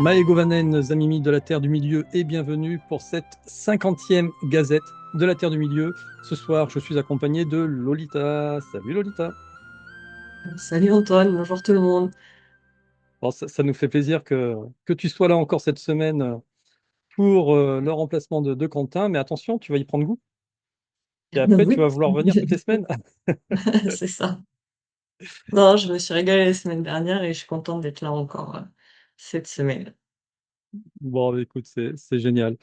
Maegovanen, Zamimi de la Terre du Milieu, et bienvenue pour cette 50e gazette de la Terre du Milieu. Ce soir, je suis accompagné de Lolita. Salut Lolita. Salut Antoine, bonjour tout le monde. Bon, ça nous fait plaisir que tu sois là encore cette semaine pour le remplacement de Quentin, mais attention, tu vas y prendre goût. Et après, tu Oui, vas vouloir revenir toutes les semaines. c'est ça. Non, je me suis régalée la semaine dernière et je suis contente d'être là encore cette semaine. Bon, écoute, c'est génial.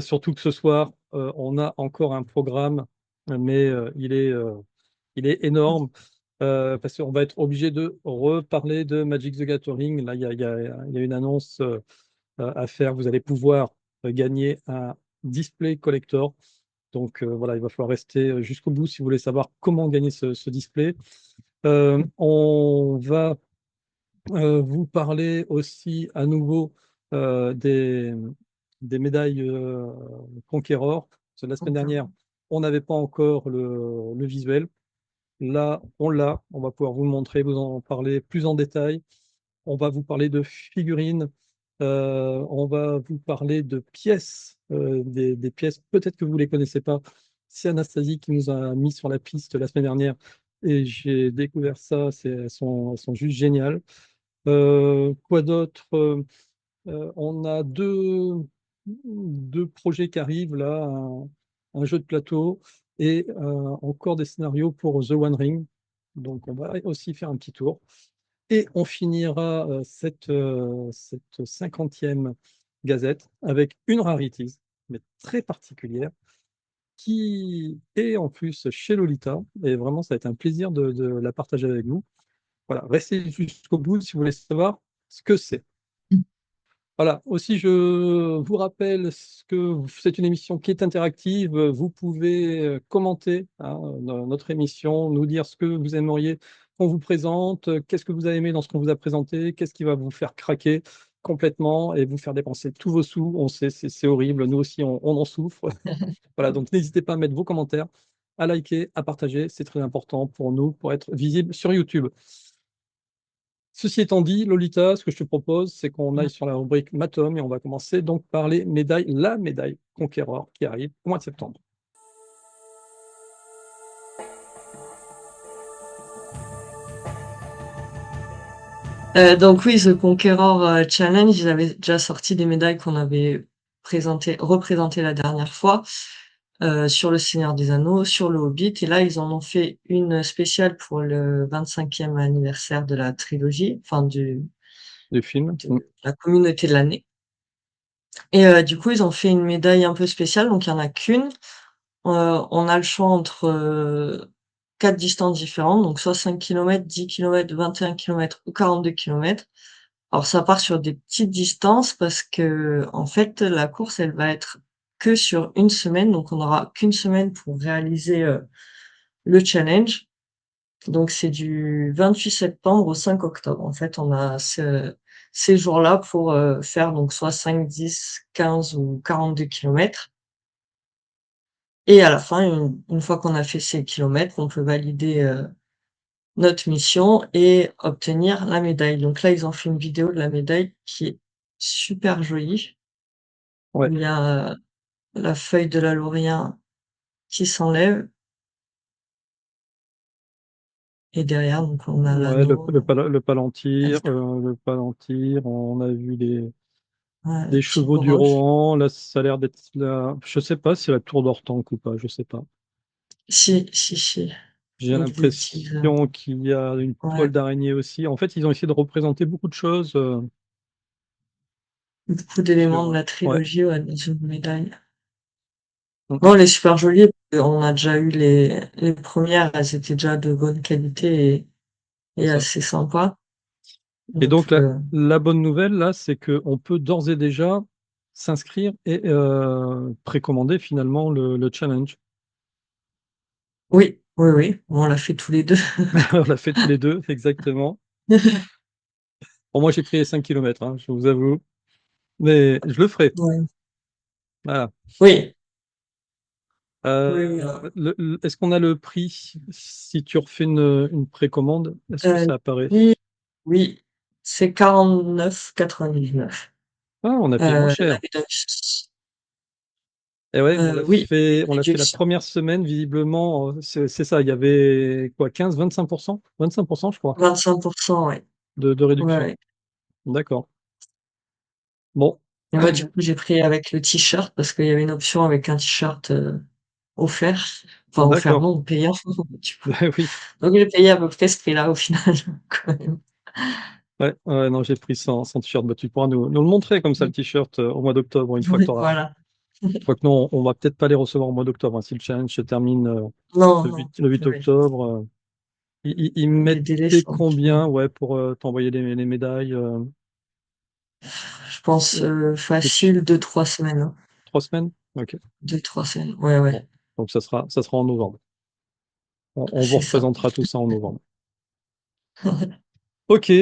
Surtout que ce soir, on a encore un programme, mais il est énorme parce qu'on va être obligé de reparler de Magic the Gathering. Là, il y a une annonce à faire. Vous allez pouvoir gagner un display collector. Donc voilà, il va falloir rester jusqu'au bout si vous voulez savoir comment gagner ce display. On va vous parler aussi à nouveau euh, des, des médailles Conqueror. Parce que la semaine dernière, on n'avait pas encore le visuel. Là, on l'a. On va pouvoir vous le montrer, vous en parler plus en détail. On va vous parler de figurines. On va vous parler de pièces, des pièces. Peut-être que vous ne les connaissez pas. C'est Anastasie qui nous a mis sur la piste la semaine dernière. Et j'ai découvert ça. Elles sont juste géniales. Quoi d'autre? On a deux projets qui arrivent là, un jeu de plateau et encore des scénarios pour The One Ring. Donc on va aussi faire un petit tour. Et on finira cette 50e gazette avec une rarity, mais très particulière, qui est en plus chez Lolita. Et vraiment, ça va être un plaisir de la partager avec vous. Voilà, restez jusqu'au bout si vous voulez savoir ce que c'est. Voilà, aussi je vous rappelle que c'est une émission qui est interactive. Vous pouvez commenter notre émission, nous dire ce que vous aimeriez qu'on vous présente, qu'est-ce que vous avez aimé dans ce qu'on vous a présenté, qu'est-ce qui va vous faire craquer complètement et vous faire dépenser tous vos sous. On sait, c'est horrible, nous aussi on en souffre. Voilà, donc n'hésitez pas à mettre vos commentaires, à liker, à partager, c'est très important pour nous, pour être visible sur YouTube. Ceci étant dit, Lolita, ce que je te propose, c'est qu'on aille sur la rubrique Matom et on va commencer donc par les médailles, la médaille Conqueror qui arrive au mois de septembre. Donc oui, The Conqueror Challenge, ils avaient déjà sorti des médailles qu'on avait représentées la dernière fois sur le Seigneur des Anneaux, sur le Hobbit, et là ils en ont fait une spéciale pour le 25e anniversaire de la trilogie, enfin Du film. de la communauté de l'année. Et du coup, ils ont fait une médaille un peu spéciale, donc il y en a qu'une. On a le choix entre 4 distances différentes, donc soit 5 kilomètres, 10 kilomètres, 21 kilomètres ou 42 kilomètres. Alors ça part sur des petites distances parce que en fait la course elle va être que sur une semaine, donc on n'aura qu'une semaine pour réaliser le challenge. Donc c'est du 28 septembre au 5 octobre. En fait, on a ces jours-là pour faire donc soit 5, 10, 15 ou 42 kilomètres. Et à la fin, une fois qu'on a fait ces kilomètres, on peut valider notre mission et obtenir la médaille. Donc là, ils ont fait une vidéo de la médaille qui est super jolie, Ouais, où il y a la feuille de la laurien qui s'enlève et derrière, donc on a ouais, l'anneau. le palantir, on a vu Ouais, des petit chevaux du broche. Rohan, là ça a l'air d'être la, je sais pas si c'est la tour d'Ortanque ou pas, je sais pas. Si, si, si. J'ai Donc des petits, l'impression qu'il y a une ouais, toile d'araignée aussi. En fait, ils ont essayé de représenter beaucoup de choses beaucoup d'éléments de sur. la Ouais. trilogie, ouais, dans une médaille. Mm, Bon, elle est super jolie. On a déjà eu les premières, elles étaient déjà de bonne qualité c'est et ça. assez sympa. Et Donc, donc, la bonne nouvelle, là, c'est qu'on peut d'ores et déjà s'inscrire et précommander finalement le challenge. oui, oui, oui, on l'a fait tous les deux. On l'a fait tous les deux, exactement. Bon, moi, j'ai pris les 5 km, je vous avoue. Mais je le ferai. Ouais. Voilà. Oui, oui, Est-ce qu'on a le prix si tu refais une précommande? Est-ce que le ça apparaît? prix, oui, c'est 49,99. Ah, on a payé moins La cher. réduction, Et ouais, oui, on l'a fait la réduction. première semaine, visiblement, c'est ça, il y avait quoi, 15-25%? 25%, je crois, 25%, ouais. de Ouais, réduction. ouais. D'accord. Bon, Et moi, du coup, j'ai pris avec le t-shirt parce qu'il y avait une option avec un t-shirt offert. Enfin, offert, d'accord. non, payant, du coup. Oui. Donc, j'ai payé à peu près ce prix-là au final, quand même. Ouais, ouais, non, j'ai pris sans t-shirt. Bah, tu pourras nous le montrer comme ça, le t-shirt, au mois d'octobre, une fois que Oui, tu auras. voilà. Quoique non, on va peut-être pas les recevoir au mois d'octobre, hein, si le challenge se termine Non, non. le 8 Ouais. octobre. Ils Les délais mettaient sont, ouais. combien, ouais, pour t'envoyer les médailles Je pense depuis facile 2, 3 semaines, hein. 3 semaines? Ok. 2, 3 semaines. Ouais, ouais. Bon, donc ça sera en novembre. On vous C'est ça. représentera tout ça en novembre. Ok.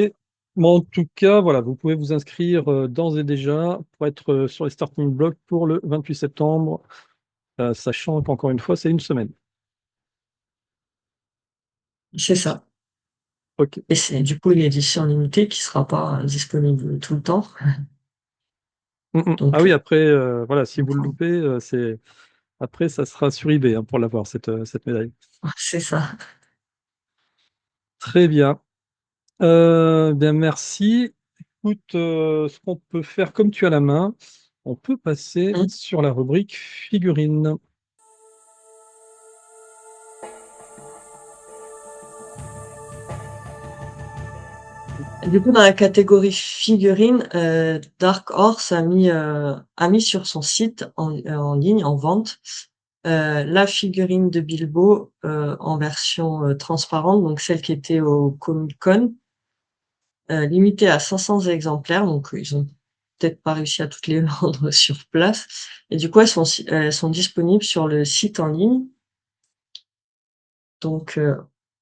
Bon, en tout cas, voilà, vous pouvez vous inscrire d'ores et déjà pour être sur les starting blocks pour le 28 septembre, sachant qu'encore une fois, c'est une semaine. C'est ça. Ok. Et c'est du coup une édition limitée qui sera pas disponible tout le temps. Ah Donc, oui, après, voilà, si vous le enfin, loupez, après, ça sera sur eBay, hein, pour l'avoir, cette médaille. c'est ça. Très bien. Bien, merci. Écoute, ce qu'on peut faire, comme tu as la main, on peut passer Mmh. sur la rubrique figurines. Du coup, dans la catégorie figurines, Dark Horse a mis sur son site en ligne, en vente, la figurine de Bilbo, en version, transparente, donc celle qui était au Comic-Con, limitée à 500 exemplaires, donc ils ont peut-être pas réussi à toutes les vendre sur place et du coup, elles sont disponibles sur le site en ligne. Donc,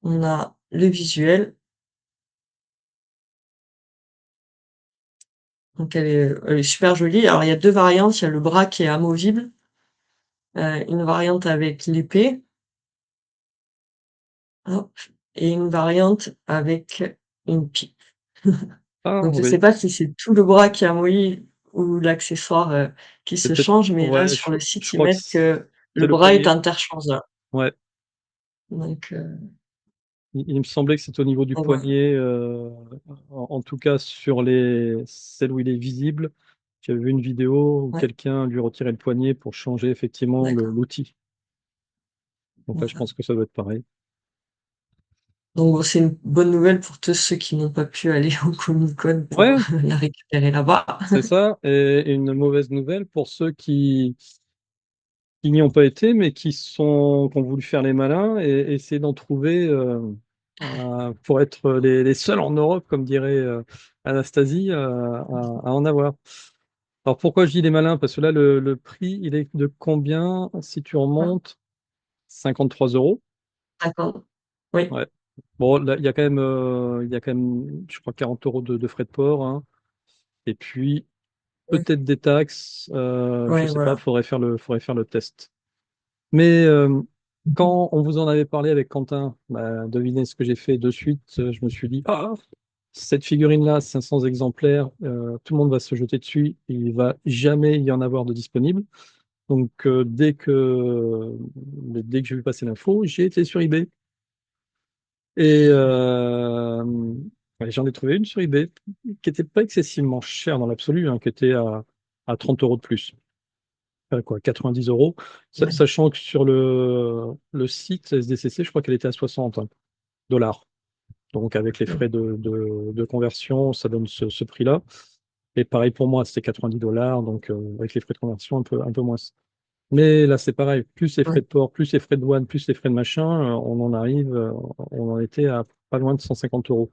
on a le visuel, donc elle est super jolie. Alors il y a 2 variantes, il y a le bras qui est amovible, une variante avec l'épée, hop, et une variante avec une pique. Ah Donc je sais oui, pas si c'est tout le bras qui est amovible ou l'accessoire, qui c'est se peut-être, change, mais là ouais, sur le je site, ils crois que mettent que c'est le le bras est poignet. interchangeable. Ouais, Donc, il me semblait que c'était au niveau du donc voilà. poignet, en tout cas sur celles où il est visible. J'avais vu une vidéo où Ouais, quelqu'un lui retirait le poignet pour changer effectivement d'accord. l'outil. Donc là, je Voilà. pense que ça doit être pareil. Donc bon, c'est une bonne nouvelle pour tous ceux qui n'ont pas pu aller au Comic-Con pour Ouais, la récupérer là-bas. c'est ça. Et une mauvaise nouvelle pour ceux qui n'y ont pas été, mais qui ont voulu faire les malins et essayer d'en trouver pour être les seuls en Europe, comme dirait Anastasie, à en avoir. Alors pourquoi je dis les malins? Parce que là, le prix, il est de combien si tu remontes? 53 €. 50. Oui, Ouais. Bon, là, il y a quand même, je crois, 40 € de frais de port, hein. Et puis, oui, peut-être des taxes. Je oui, sais pas, voilà. faudrait faire le test. Mais quand on vous en avait parlé avec Quentin, bah, devinez ce que j'ai fait de suite. Je me suis dit, ah, cette figurine-là, 500 exemplaires, tout le monde va se jeter dessus. Il va jamais y en avoir de disponible. Donc, dès que j'ai vu passer l'info, j'ai été sur eBay. Et ouais, j'en ai trouvé une sur eBay qui n'était pas excessivement chère dans l'absolu, hein, qui était à 30 € de plus. Quoi, 90 €, Ouais, sachant que sur le site SDCC, je crois qu'elle était à 60 dollars. Donc avec les ouais, frais de conversion, ça donne ce prix-là. Et pareil pour moi, c'était 90 dollars, donc avec les frais de conversion, un peu moins. Mais là, c'est pareil, plus les ouais. frais de port, plus les frais de douane, plus les frais de machin, on en était à pas loin de 150 €.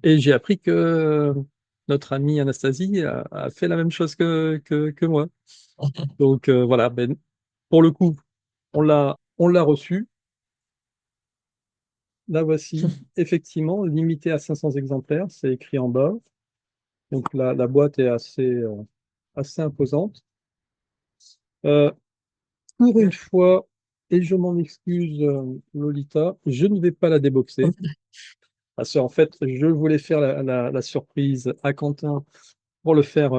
Et j'ai appris que notre amie Anastasie a fait la même chose que moi. Donc voilà, ben, pour le coup, on l'a reçu. La voici, effectivement, limitée à 500 exemplaires, c'est écrit en bas. Donc la boîte est assez imposante. Euh, pour une fois, et je m'en excuse, Lolita, je ne vais pas la déboxer. Parce qu'en fait, je voulais faire la surprise à Quentin pour le faire.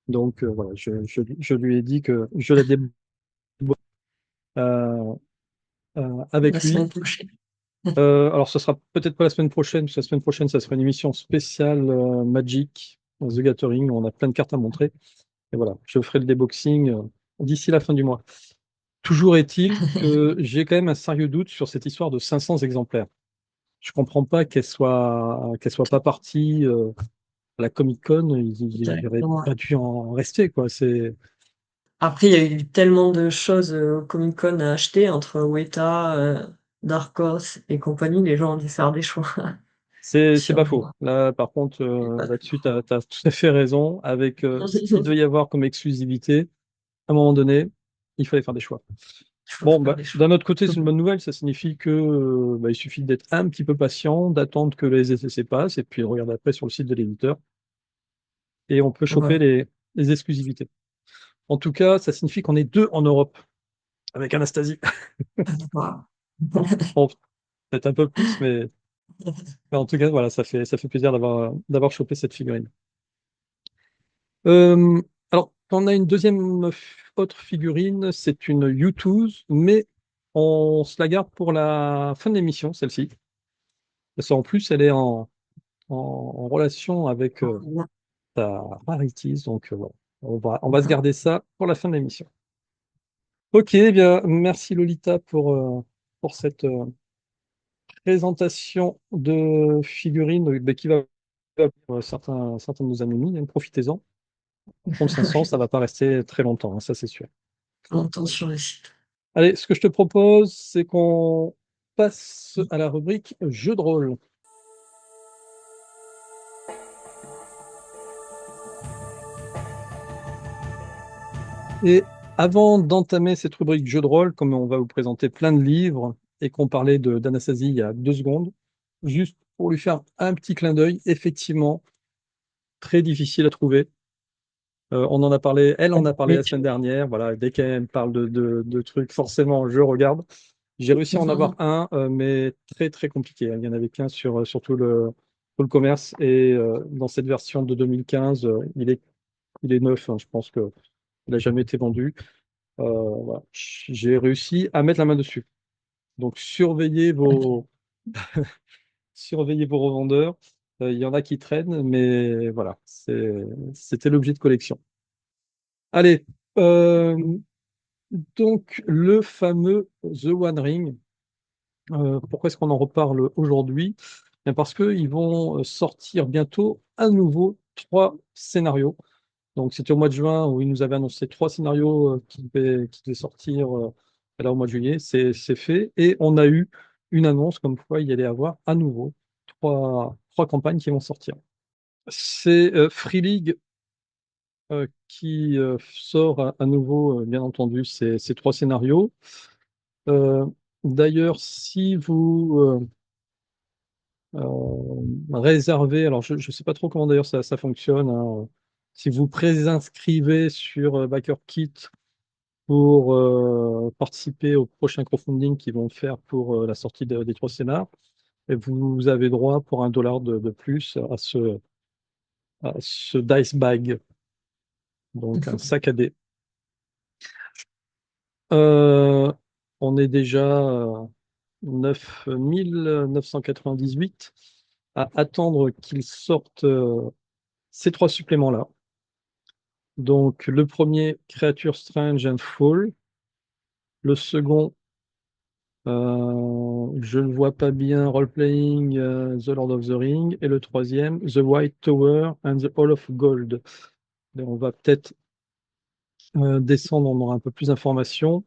Donc voilà, je lui ai dit que je la débloque euh, La avec lui. semaine prochaine. Alors, ce sera peut-être pas la semaine prochaine, parce que la semaine prochaine, ça sera une émission spéciale Magic, The Gathering, où on a plein de cartes à montrer. Et voilà, je ferai le déboxing d'ici la fin du mois. Toujours est-il que j'ai quand même un sérieux doute sur cette histoire de 500 exemplaires. Je comprends pas qu'elle soit pas partie à la Comic-Con. Ils n'auraient Directement. pas dû en rester, quoi. C'est Après, il y a eu tellement de choses au Comic-Con à acheter entre Weta, Dark Horse et compagnie, les gens ont dû faire des choix c'est sur pas faux. Là, par contre, les bateaux. là-dessus, tu as tout à fait raison. Avec ce qu'il devait y avoir comme exclusivité, à un moment donné, il fallait faire des choix. Il faut Bon, faire bah, des choix. d'un autre côté, c'est une bonne nouvelle. Ça signifie que bah, il suffit d'être un petit peu patient, d'attendre que les essais passent, et puis regarder après sur le site de l'éditeur, et on peut choper Voilà. les exclusivités. En tout cas, ça signifie qu'on est deux en Europe, avec Anastasie. Voilà. Bon, peut-être un peu plus, mais en tout cas, voilà, ça fait plaisir d'avoir chopé cette figurine. Euh, alors, on a une deuxième autre figurine, c'est une U-Tooth, mais on se la garde pour la fin de l'émission, celle-ci. Parce qu'en plus, elle est en relation avec ta Rarities, donc voilà. On va se garder ça pour la fin de l'émission. Ok, eh bien, merci Lolita pour cette présentation de figurines qui va pour certains de nos amis, hein, profitez-en. Contre 500, ça va pas rester très longtemps, hein, ça c'est sûr. Longtemps sur le site. Allez, ce que je te propose, c'est qu'on passe à la rubrique jeux de rôle. Et avant d'entamer cette rubrique jeux de rôle, comme on va vous présenter plein de livres et qu'on parlait d'Anastasie il y a 2 secondes, juste pour lui faire un petit clin d'œil, effectivement, très difficile à trouver. On en a parlé, elle en a parlé Oui, la semaine dernière. Voilà, dès qu'elle me parle de trucs, forcément, je regarde. J'ai réussi à en avoir un, mais très très compliqué. Il y en avait qu'un sur tout le commerce. Et dans cette version de 2015, il est neuf, hein. Je pense qu'il n'a jamais été vendu. Voilà. J'ai réussi à mettre la main dessus. Donc surveillez vos revendeurs. Il y en a qui traînent, mais voilà, c'était l'objet de collection. Allez, euh, donc le fameux The One Ring. Pourquoi est-ce qu'on en reparle aujourd'hui? Bien parce qu'ils vont sortir bientôt à nouveau 3 scénarios. Donc c'était au mois de juin où ils nous avaient annoncé 3 scénarios qui devaient sortir là, au mois de juillet. C'est fait. Et on a eu une annonce comme quoi il y allait avoir à nouveau trois campagnes qui vont sortir. C'est Free League qui sort à nouveau, bien entendu, ces 3 scénarios. Euh, D'ailleurs, si vous réservez, alors je ne sais pas trop comment d'ailleurs ça fonctionne, hein. Si vous préinscrivez sur BackerKit pour participer au prochain crowdfunding qu'ils vont faire pour la sortie des 3 scénars, et vous avez droit pour $1 de plus à ce dice bag, donc un sac à dés. Euh, on est déjà 9 998 à attendre qu'ils sortent ces 3 suppléments-là. Donc, le premier, Creature Strange and Fall. Le second, je ne vois pas bien, Role-Playing The Lord of the Ring. Et le troisième, The White Tower and the Hall of Gold. Et on va peut-être descendre, on aura un peu plus d'informations.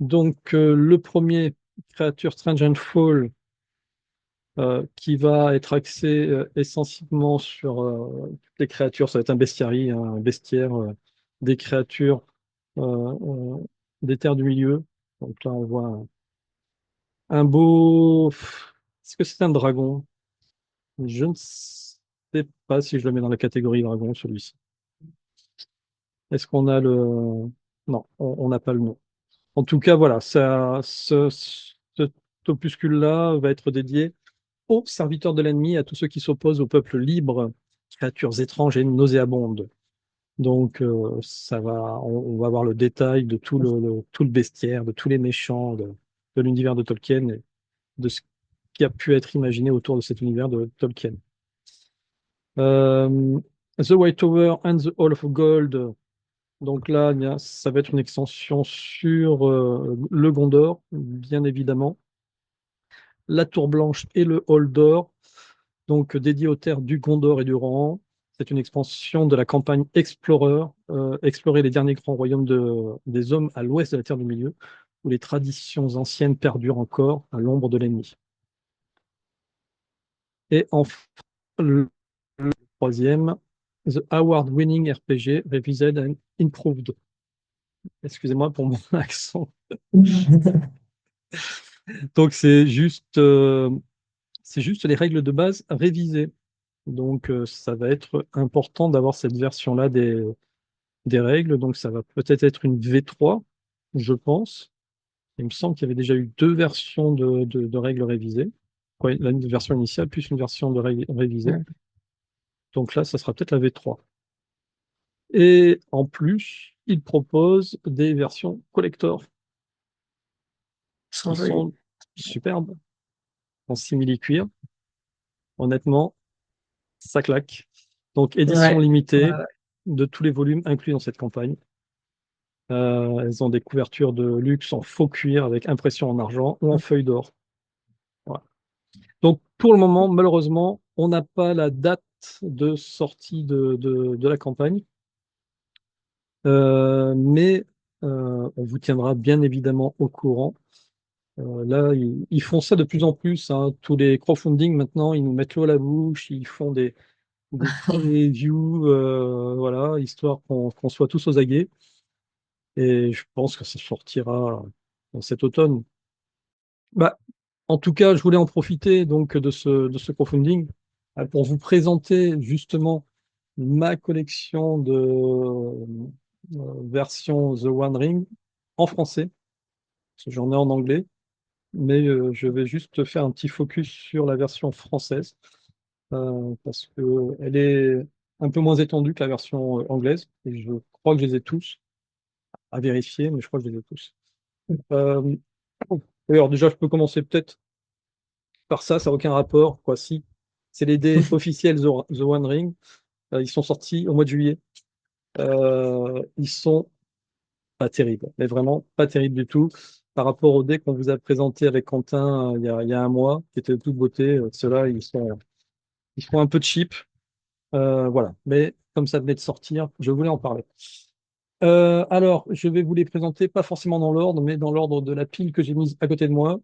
Donc, le premier, Creature Strange and Fall, qui va être axé essentiellement sur toutes les créatures. Ça va être un bestiaire, hein, un bestiaire des créatures euh, des terres du milieu. Donc là, on voit un beau. Est-ce que c'est un dragon? Je ne sais pas si je le mets dans la catégorie dragon, celui-ci. Est-ce qu'on a le. Non, on n'a pas le nom. En tout cas, voilà, cet opuscule-là va être dédié aux serviteurs de l'ennemi, à tous ceux qui s'opposent au peuple libre créatures étranges et nauséabondes. Donc, on va avoir le détail de tout le bestiaire, de tous les méchants de l'univers de Tolkien et de ce qui a pu être imaginé autour de cet univers de Tolkien. Euh, The White Tower and the Hall of Gold. Donc là, ça va être une extension sur le Gondor, bien évidemment. La Tour Blanche et le Hall d'Or, donc dédié aux terres du Gondor et du Rohan. C'est une expansion de la campagne Explorer, explorer les derniers grands royaumes des hommes à l'ouest de la Terre du Milieu, où les traditions anciennes perdurent encore à l'ombre de l'ennemi. Et enfin, le troisième, The Award-winning RPG Revised and Improved. Excusez-moi pour mon accent. Donc c'est juste les règles de base révisées. Donc ça va être important d'avoir cette version-là des règles. Donc ça va peut-être être une V3, je pense. Il me semble qu'il y avait déjà eu deux versions de règles révisées. Ouais, la version initiale plus une version de règles révisées. Donc là, ça sera peut-être la V3. Et en plus, il propose des versions collector Sans qui joli. sont superbes en simili-cuir. Honnêtement, ça claque. Donc édition Ouais. Ouais, limitée ouais. de tous les volumes inclus dans cette campagne. Elles ont des couvertures de luxe en faux cuir avec impression en argent ou en feuille d'or. Voilà. Donc pour le moment, malheureusement, on n'a pas la date de sortie de la campagne. Mais on vous tiendra bien évidemment au courant. Là, ils font ça de plus en plus, hein. Tous les crowdfunding maintenant, ils nous mettent l'eau à la bouche, ils font des previews, voilà, histoire qu'on soit tous aux aguets. Et je pense que ça sortira cet automne. Bah, en tout cas, je voulais en profiter donc de ce crowdfunding pour vous présenter justement ma collection de version The One Ring en français, parce que j'en ai en anglais, mais je vais juste faire un petit focus sur la version française, parce qu'elle est un peu moins étendue que la version anglaise, et je crois que je les ai tous à vérifier, mais je crois que je les ai tous. Euh, alors déjà, je peux commencer peut-être par ça n'a aucun rapport, quoi, si. C'est les dés officiels The One Ring. Ils sont sortis au mois de juillet. Ils sont pas terribles, mais vraiment pas terribles du tout. Par rapport aux dés qu'on vous a présentés avec Quentin il y a un mois, qui étaient de toute beauté, ceux-là, ils sont un peu cheap. Voilà. Mais comme ça venait de sortir, je voulais en parler. Alors, je vais vous les présenter, pas forcément dans l'ordre, mais dans l'ordre de la pile que j'ai mise à côté de moi.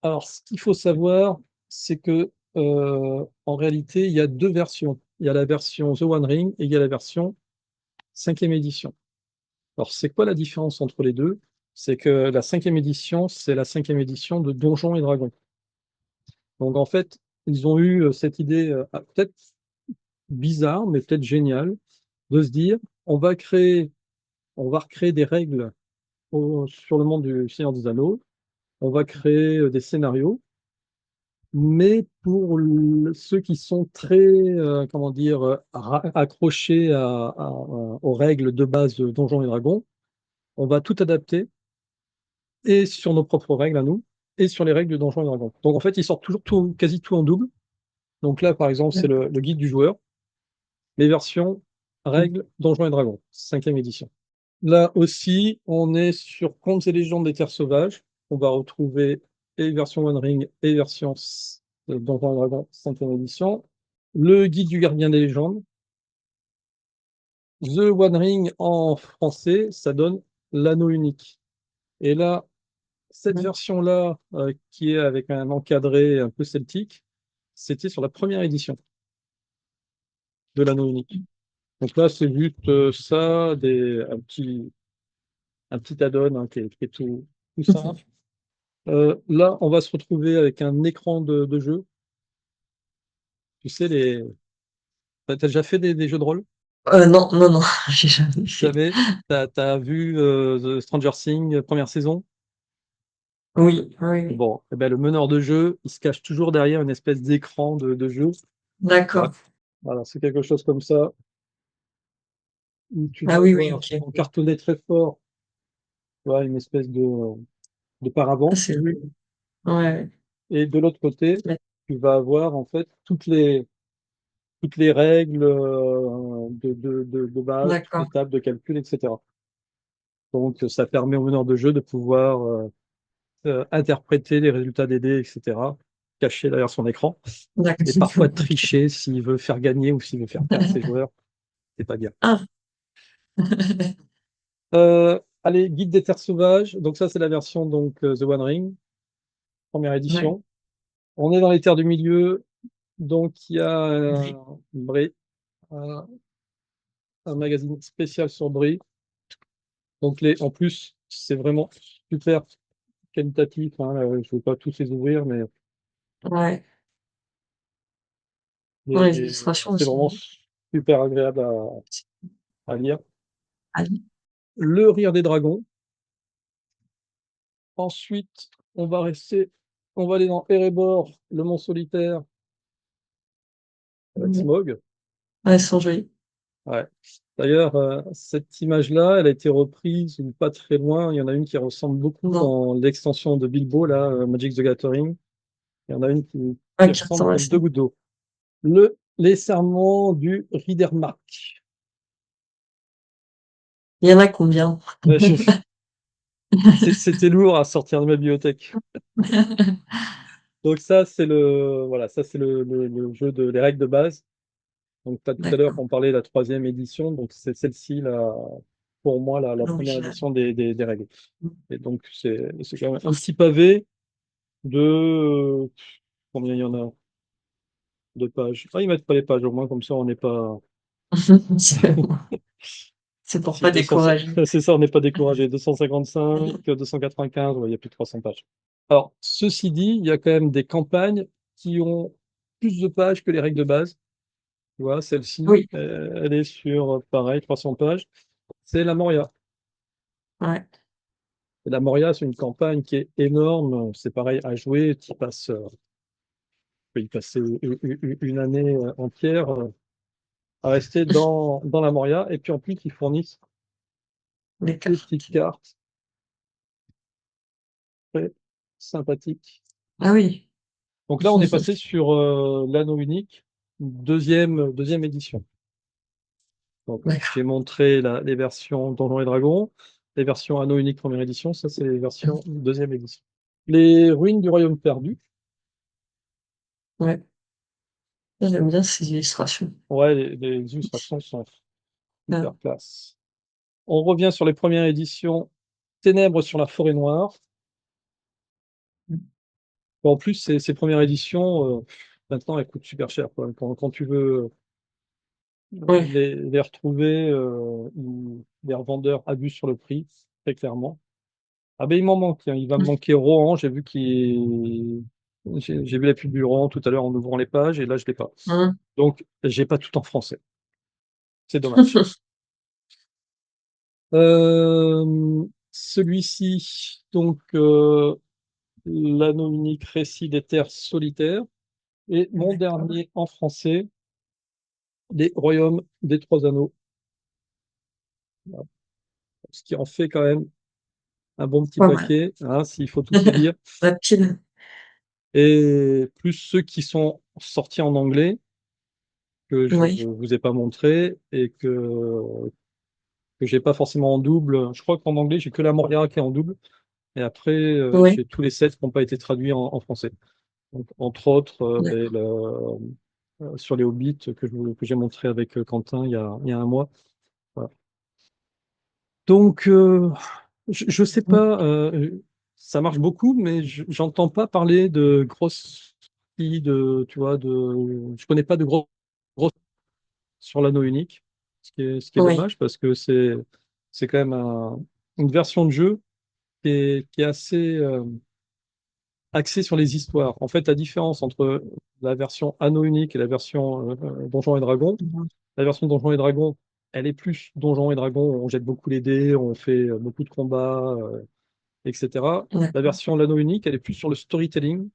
Alors, ce qu'il faut savoir, c'est que en réalité, il y a deux versions. Il y a la version The One Ring et il y a la version cinquième édition. Alors, c'est quoi la différence entre les deux? C'est que la cinquième édition, c'est la cinquième édition de Donjons et Dragons. Donc, en fait, ils ont eu cette idée peut-être bizarre, mais peut-être géniale, de se dire, on va recréer des règles sur le monde du Seigneur des Anneaux, on va créer des scénarios, mais pour ceux qui sont très, comment dire, accrochés aux règles de base de Donjons et Dragons, on va tout adapter et sur nos propres règles à nous et sur les règles de Donjons et Dragons. Donc en fait, ils sortent toujours quasi tout en double. Donc là, par exemple, c'est le guide du joueur, les versions règles Donjons et Dragons, cinquième édition. Là aussi, on est sur Contes et légendes des terres sauvages. On va retrouver et version One Ring et version Donjons et Dragons, cinquième édition. Le guide du gardien des légendes. The One Ring en français, ça donne l'anneau unique. Et là, cette version-là, qui est avec un encadré un peu celtique, c'était sur la première édition de l'anneau unique. Donc là, c'est juste ça, un petit add-on, hein, qui est tout simple. Là, on va se retrouver avec un écran de jeu. Tu sais, t'as déjà fait des jeux de rôle? Non, non, non, j'ai jamais fait. Jamais? T'as vu The Stranger Things, première saison? Oui, oui, oui. Bon, eh ben, le meneur de jeu, il se cache toujours derrière une espèce d'écran de jeu. Voilà. D'accord. Voilà, c'est quelque chose comme ça, où tu Ah vas oui, oui, avoir ok. en cartonné très fort, tu vois, une espèce de Ah, paravent. c'est oui. Ouais. Et de l'autre côté, Mais- tu vas avoir en fait toutes les règles de base, toutes les D'accord, tables de calcul, etc. Donc, ça permet au meneur de jeu de pouvoir interpréter les résultats des dés, etc., cachés derrière son écran, et parfois d'accord. tricher s'il veut faire gagner ou s'il veut faire perdre ses joueurs. C'est pas bien. Ah, Allez, Guide des terres sauvages. Donc ça, c'est la version donc The One Ring, première ouais. édition. On est dans les terres du milieu. Donc il y a Oui. Brie, un, un magazine spécial sur Brie. Donc en plus, c'est vraiment super qualitatif, hein. Je ne vais pas tous les ouvrir, mais Ouais. Ouais, les et illustrations c'est aussi. vraiment super agréable à lire. Ali. Le Rire des dragons. Ensuite, on va aller dans Erebor, le mont solitaire avec Ouais, Smaug. ouais, elles sont jolies. Ouais. D'ailleurs, cette image-là, elle a été reprise ou pas très loin. Il y en a une qui ressemble beaucoup Bon. dans l'extension de Bilbo, là, Magic the Gathering. Il y en a une Ouais, qui qui ressemble ressemble à comme ça. deux gouttes d'eau. Les serments du Ridermark. Il y en a combien? Euh, je- C'était lourd à sortir de ma bibliothèque. Donc ça, voilà, ça c'est le jeu les règles de base. Donc tout à l'heure, D'accord. on parlait de la troisième édition. Donc c'est celle-ci, là, pour moi, la première L'original. édition des règles. Et donc c'est quand même un petit pavé de combien il y en a de pages. Ah, ils mettent pas les pages, au moins comme ça on n'est pas. C'est c'est pour Si pas 200, décourager. c'est ça, on n'est pas découragé. 255, 295, ouais, il y a plus de 300 pages. Alors, ceci dit, il y a quand même des campagnes qui ont plus de pages que les règles de base. Tu vois, celle-ci, Oui, elle est sur, pareil, 300 pages. C'est la Moria. ouais, Et la Moria, c'est une campagne qui est énorme. C'est pareil à jouer. Tu peux y passer une année entière à rester dans la Moria. Et puis en plus, ils fournissent les des petites cartes. cartes très sympathiques. Ah oui. Donc là, on est passé sur l'anneau unique, deuxième édition. Donc, j'ai D'accord. montré les versions Donjons et Dragons, les versions anneau unique première édition. Ça, c'est les versions deuxième édition. Les ruines du royaume perdu. Ouais. J'aime bien ces illustrations. Ouais, les illustrations sont Ah, hyper classe. On revient sur les premières éditions. Ténèbres sur la forêt noire. Bon, en plus, ces premières éditions, maintenant, elles coûtent super cher, quoi. Quand tu veux ouais. les retrouver, les revendeurs abusent sur le prix, très clairement. Ah ben il m'en manque, hein. Il va me manquer Rohan. J'ai vu la pub du Rohan tout à l'heure en ouvrant les pages et là je l'ai pas. Hein. Donc j'ai pas tout en français. C'est dommage. Celui-ci, donc l'anneau unique récit des terres solitaires et mon D'accord. dernier en français, les royaumes des trois anneaux. Voilà. Ce qui en fait quand même un bon petit Pas mal. paquet, hein, s'il faut tous les lire. La pile. Et plus ceux qui sont sortis en anglais que je Oui. vous ai pas montré et que j'ai pas forcément en double. Je crois qu'en anglais, j'ai que la Moria qui est en double. Et après, Oui. j'ai tous les sets qui n'ont pas été traduits en français. Donc, entre autres, D'accord. sur les Hobbits que j'ai montré avec Quentin il y a un mois. Voilà. Donc, je sais pas, ça marche beaucoup, mais j'entends pas parler de grosses filles, tu vois, je connais pas de grosses sur l'anneau unique, ce qui est Oui. dommage parce que c'est quand même une version de jeu qui est assez axée sur les histoires. En fait, la différence entre la version anneau unique et la version Donjons et Dragons, la version Donjons et Dragons, elle est plus Donjons et Dragons, on jette beaucoup les dés, on fait beaucoup de combats, etc. La D'accord. version l'anneau unique, elle est plus sur le storytelling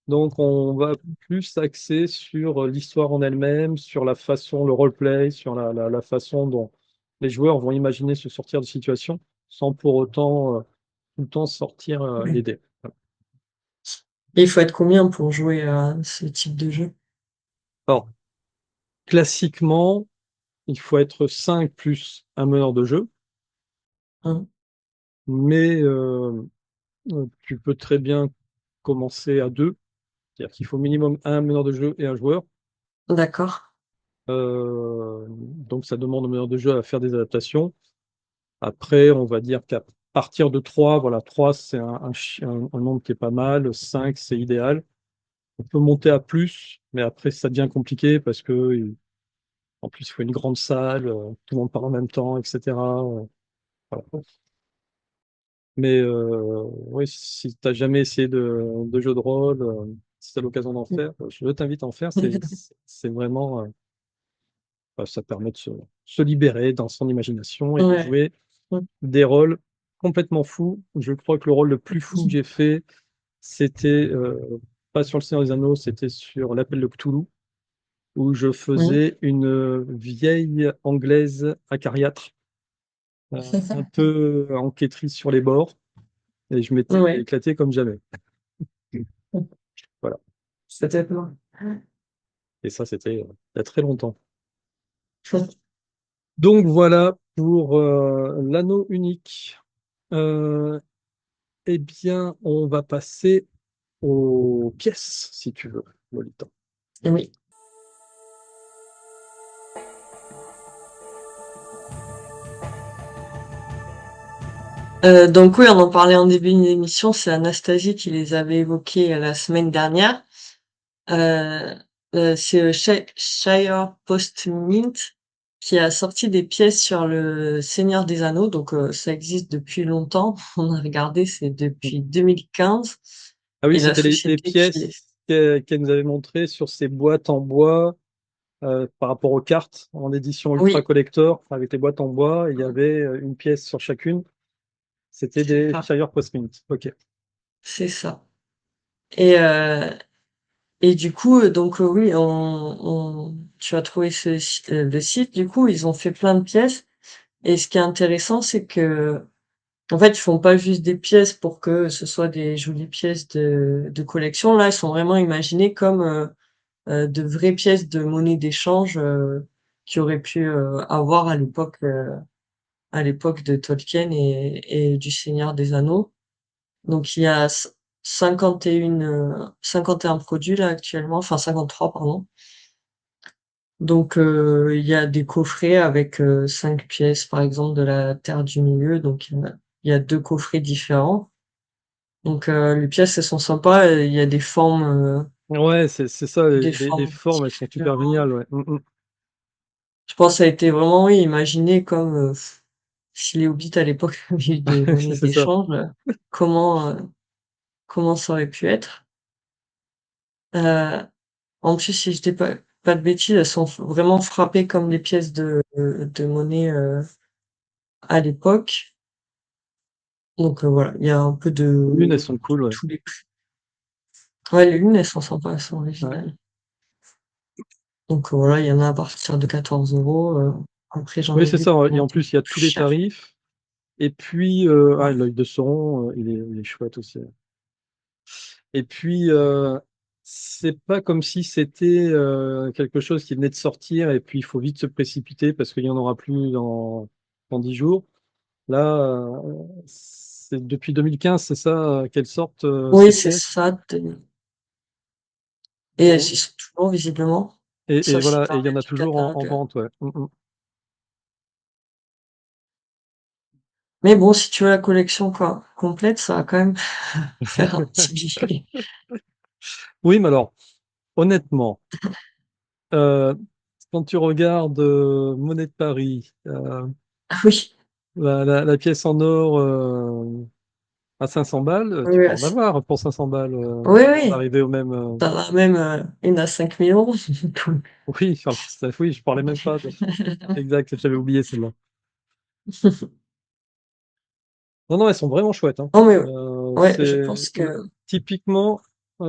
Donc, on va plus s'axer sur l'histoire en elle-même, sur la façon, le roleplay, sur la façon dont les joueurs vont imaginer se sortir de situations sans pour autant tout le temps sortir les Ouais. dés. Et il faut être combien pour jouer à ce type de jeu? Alors, classiquement, il faut être 5 plus un meneur de jeu, Hein. mais tu peux très bien commencer à 2, c'est-à-dire qu'il faut minimum un meneur de jeu et un joueur. D'accord. Donc, ça demande au meneur de jeu à faire des adaptations. Après, on va dire qu'à partir de 3, voilà, 3 c'est un nombre qui est pas mal, 5 c'est idéal. On peut monter à plus, mais après ça devient compliqué parce que en plus il faut une grande salle, tout le monde parle en même temps, etc. Voilà. Mais oui, si tu n'as jamais essayé de jeu de rôle, si tu as l'occasion d'en faire, je t'invite à en faire. C'est vraiment, ça permet de se libérer dans son imagination et de Ouais. jouer des rôles complètement fous. Je crois que le rôle le plus fou que j'ai fait, c'était pas sur le Seigneur des Anneaux, c'était sur l'Appel de Cthulhu, où je Mmh. faisais une vieille anglaise acariâtre, un peu enquêtrice sur les bords, et je m'étais Ouais. éclaté comme jamais. Voilà. C'était plein. Et ça, c'était il y a très longtemps. Donc voilà pour l'anneau unique. Euh, eh bien, on va passer aux pièces, si tu veux, Lolita. Oui. Donc oui, on en parlait en début d'émission, c'est Anastasie qui les avait évoqués la semaine dernière. Euh, c'est Shire Post Mint qui a sorti des pièces sur le Seigneur des Anneaux. Donc ça existe depuis longtemps. On a regardé, c'est depuis 2015. Ah oui, Et la c'était les société qui les... pièces qu'elle nous avait montrées sur ces boîtes en bois par rapport aux cartes en édition ultra Oui, collector avec les boîtes en bois. Il y avait une pièce sur chacune. C'était c'est des ça. Shire Postmint. Ok. C'est ça. Et, euh, et du coup, oui, tu as trouvé le site. Du coup, ils ont fait plein de pièces. Et ce qui est intéressant, c'est que en fait, ils font pas juste des pièces pour que ce soit des jolies pièces de collection. Là, elles sont vraiment imaginées comme de vraies pièces de monnaie d'échange qui auraient pu avoir à l'époque de Tolkien et du Seigneur des Anneaux. Donc il y a 51 produits là actuellement, enfin 53 pardon. Donc il y a des coffrets avec 5 pièces par exemple de la Terre du Milieu. Donc il y a 2 coffrets différents. Donc les pièces elles sont sympas, il y a Ouais, c'est ça, des les formes formes, elles sont super différentes. géniales. Ouais. Je pense que ça a été vraiment oui, imaginé comme si les hobbits à l'époque avaient eu des monnaies C'est ça. d'échange, comment comment ça aurait pu être. Euh, En plus, si je dis pas de bêtises, elles sont vraiment frappées comme des pièces de monnaie à l'époque. Donc voilà, il y a un peu L'une, elles de sont cool, ouais. tous les prix. Ouais, les lunes, elles sont sympas, elles sont Ouais. originales. Donc voilà, il y en a à partir de 14 €. Après, j'en Oui, ai c'est vu ça. qui Et en montaient plus, il y a plus tous les cher. tarifs. Et puis, Ouais. l'œil de Sauron, il est chouette aussi. Et puis, c'est pas comme si c'était quelque chose qui venait de sortir et puis il faut vite se précipiter parce qu'il n'y en aura plus dans 10 jours. Là, c'est depuis 2015, c'est ça, qu'elles sortent ces Oui, c'est pièces. ça. Et elles y Bon, sont toujours visiblement, et sauf si voilà, tu et il y en enlèves a du toujours en catalogue. vente, ouais. Mais bon, si tu veux la collection quoi, complète, ça va quand même faire un petit billet. Oui, mais alors, honnêtement, euh, quand tu regardes Monnaie de Paris, Ah oui, la pièce en or à 500 balles, oui, tu oui, peux en avoir pour 500 balles oui, avant oui. d'arriver au même. T'en as même une à 5 000 €. Oui, alors, oui, je parlais même pas. Exact, j'avais oublié celle-là. Non, non, elles sont vraiment chouettes, hein. Non mais ouais, je C'est pense que typiquement.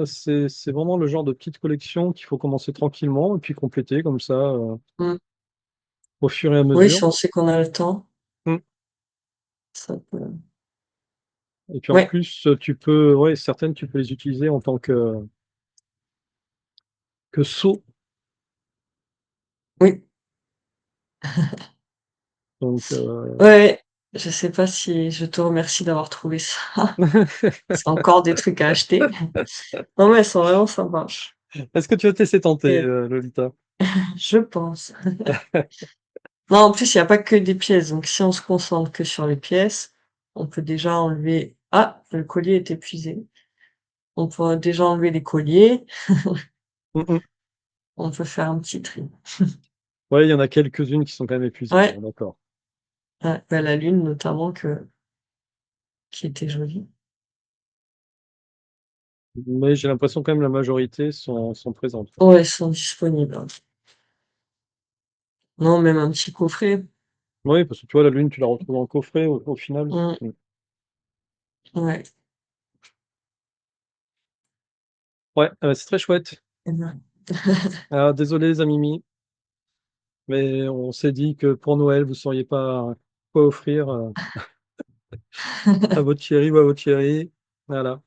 C'est vraiment le genre de petite collection qu'il faut commencer tranquillement et puis compléter comme ça Mm. au fur et à Oui, mesure. si on sait qu'on a le temps, Mm. ça peut. Et puis en Ouais, plus, tu peux, ouais, certaines, tu peux les utiliser en tant que seau. oui. Donc, Ouais, je sais pas si je te remercie d'avoir trouvé ça. C'est encore des trucs à acheter. Non, mais elles sont vraiment sympas. est-ce que tu as te laissé tenter, Et Lolita? je pense. Non, en plus, il n'y a pas que des pièces. Donc, si on se concentre que sur les pièces, on peut déjà enlever. Ah, le collier est épuisé. On peut déjà enlever les colliers. Mm, mm. On peut faire un petit tri. Ouais, il y en a quelques-unes qui sont quand même épuisées, Ouais, bon, d'accord. ouais, bah, la lune notamment qui était jolie. Mais j'ai l'impression quand même la majorité sont présentes. Ouais, elles sont disponibles. Non, même un petit coffret. Oui, parce que tu vois, la lune, tu la retrouves en coffret au final. Mm, Mm. ouais. Ouais, c'est très chouette. Eh ben, Ah, désolé, les amis, mais on s'est dit que pour Noël, vous ne sauriez pas quoi offrir à votre chéri ou à votre chérie. Voilà,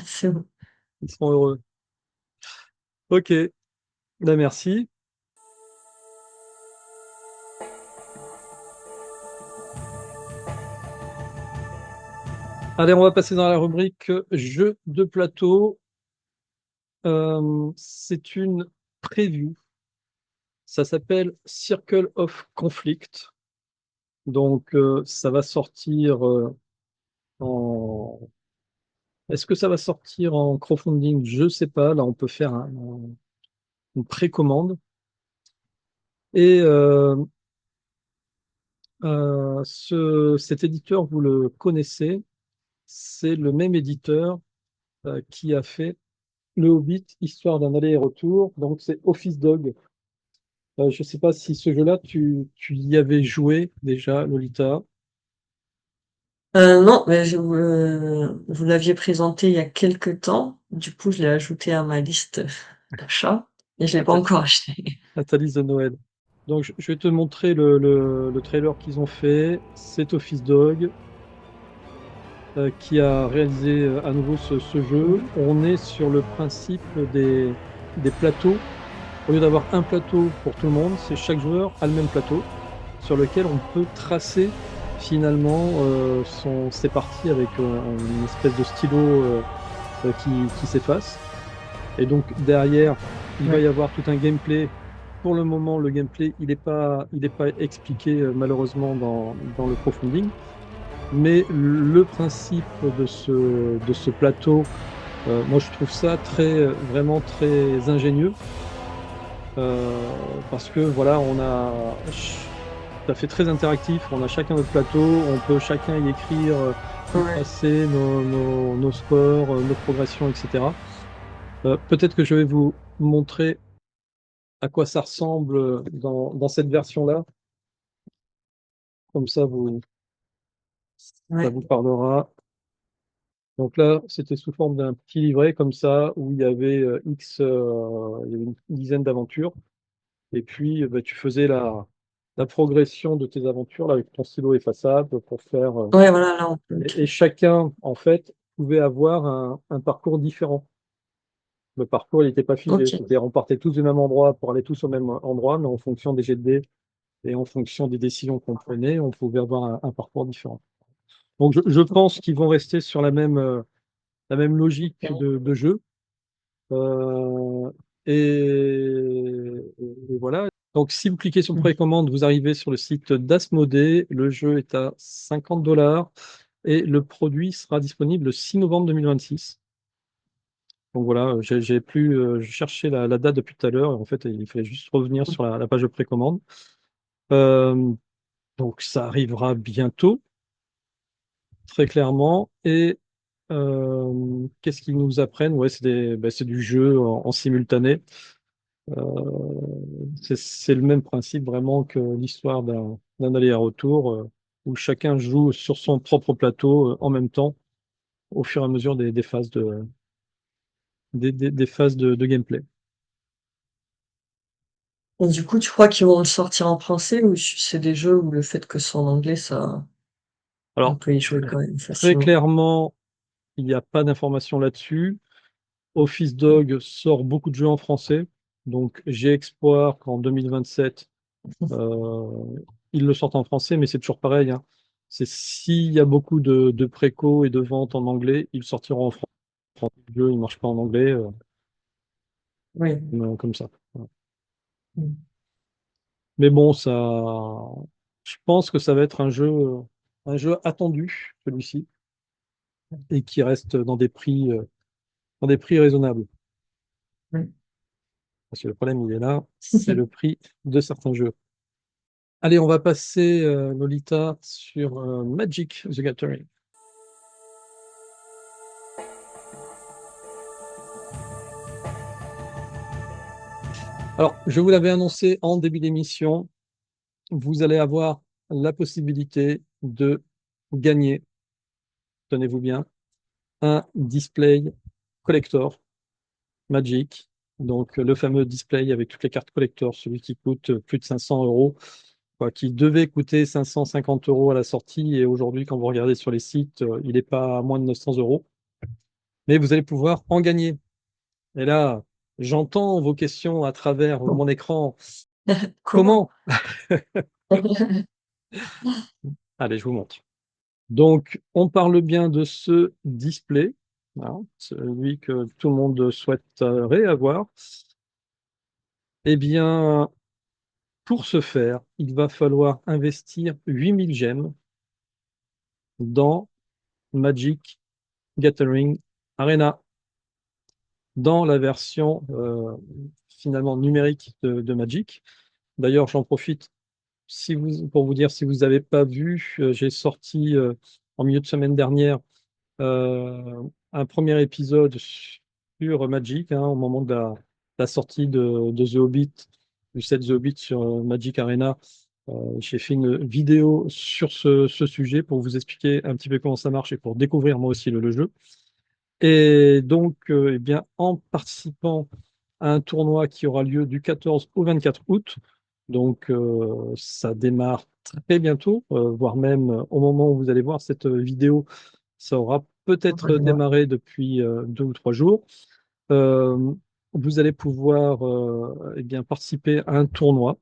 c'est bon. ils seront heureux. Ok, ben merci. Allez, on va passer dans la rubrique jeux de plateau. C'est une preview. Ça s'appelle Circle of Conflict. Donc, ça va sortir en. Est-ce que ça va sortir en crowdfunding? Je ne sais pas. Là, on peut faire une précommande. Et cet éditeur, vous le connaissez, c'est le même éditeur qui a fait Le Hobbit, Histoire d'un aller et retour. Donc, c'est Office Dog. Je ne sais pas si ce jeu-là, tu y avais joué déjà, Lolita. Non, mais vous l'aviez présenté il y a quelque temps. Du coup, je l'ai ajouté à ma liste d'achat et je l'ai à pas ta, encore acheté. à ta liste de Noël. Donc, je vais te montrer le trailer qu'ils ont fait. C'est Office Dog qui a réalisé à nouveau ce jeu. Mhm. On est sur le principe des plateaux. Au lieu d'avoir un plateau pour tout le monde, c'est chaque joueur a le même plateau sur lequel on peut tracer finalement ses parties avec une espèce de stylo qui s'efface. Et donc derrière, il va Ouais. y avoir tout un gameplay. Pour le moment, le gameplay, il est pas expliqué malheureusement dans le crowdfunding. Mais le principe de ce plateau, moi je trouve ça vraiment très ingénieux. Parce que voilà, ça fait très interactif. On a chacun notre plateau, on peut chacun y écrire, y Ouais. tracer nos scores, nos progressions, etc. Peut-être que je vais vous montrer à quoi ça ressemble dans cette version-là. Comme ça Ouais. vous parlera. Donc là, c'était sous forme d'un petit livret comme ça, où il y avait une dizaine d'aventures. Et puis, bah, tu faisais la progression de tes aventures là, avec ton stylo effaçable pour faire. Ouais, voilà, là, on peut Et écrire. chacun, en fait, pouvait avoir un parcours différent. Le parcours, il n'était pas figé. Ok. C'est-à-dire, on partait tous du même endroit pour aller tous au même endroit, mais en fonction des jets de dés et en fonction des décisions qu'on prenait, on pouvait avoir un parcours différent. Donc, je pense qu'ils vont rester sur la même logique de jeu. Euh, et voilà. Donc, si vous cliquez sur précommande, vous arrivez sur le site d'Asmodée. Le jeu est à 50 $ et le produit sera disponible le 6 novembre 2026. Donc voilà, je cherchais la date depuis tout à l'heure. En fait, il fallait juste revenir sur la page de précommande. Euh, donc, ça arrivera bientôt, très clairement. Et qu'est-ce qu'ils nous apprennent? Ouais, c'est du jeu en simultané. C'est le même principe vraiment que l'histoire d'un aller-retour où chacun joue sur son propre plateau en même temps au fur et à mesure des phases des phases de gameplay. Et du coup, tu crois qu'ils vont le sortir en français ou c'est des jeux où le fait que ce soit en anglais, ça, on Alors, peut y jouer très, quand même très facilement? clairement, il n'y a pas d'informations là-dessus. Office Dog sort beaucoup de jeux en français. Donc, j'ai espoir qu'en 2027, euh, ils le sortent en français, mais c'est toujours pareil, hein. C'est s'il y a beaucoup de préco et de ventes en anglais, ils sortiront en français. Le jeu, il ne marche pas en anglais, Oui. comme ça. Voilà. Mm. Mais bon, je pense que ça va être un jeu attendu, celui-ci, et qui reste dans des prix raisonnables. Mm. Parce que le problème, il est là, c'est le prix de certains jeux. Allez, on va passer, Lolita, sur Magic the Gathering. Alors, je vous l'avais annoncé en début d'émission, vous allez avoir la possibilité de gagner, tenez-vous bien, un display collector Magic. Donc, le fameux display avec toutes les cartes collector, celui qui coûte plus de 500 euros, quoi, qui devait coûter 550 euros à la sortie. Et aujourd'hui, quand vous regardez sur les sites, il n'est pas à moins de 900 euros. Mais vous allez pouvoir en gagner. Et là, j'entends vos questions à travers mon écran. Comment? Comment? Allez, je vous montre. Donc, on parle bien de ce display, hein, celui que tout le monde souhaiterait avoir. Eh bien, pour ce faire, il va falloir investir 8000 gemmes dans Magic Gathering Arena, dans la version finalement numérique de Magic. D'ailleurs, j'en profite pour vous dire, si vous n'avez pas vu, j'ai sorti en milieu de semaine dernière euh, un premier épisode sur Magic, hein, au moment de la sortie de The Hobbit, du set The Hobbit sur Magic Arena. J'ai fait une vidéo sur ce sujet pour vous expliquer un petit peu comment ça marche et pour découvrir moi aussi le jeu. Et donc, eh bien, en participant à un tournoi qui aura lieu du 14 au 24 août, donc ça démarre très bientôt, voire même au moment où vous allez voir cette vidéo, ça aura peut-être démarré depuis 2 ou 3 jours. Euh, Vous allez pouvoir eh bien, participer à un tournoi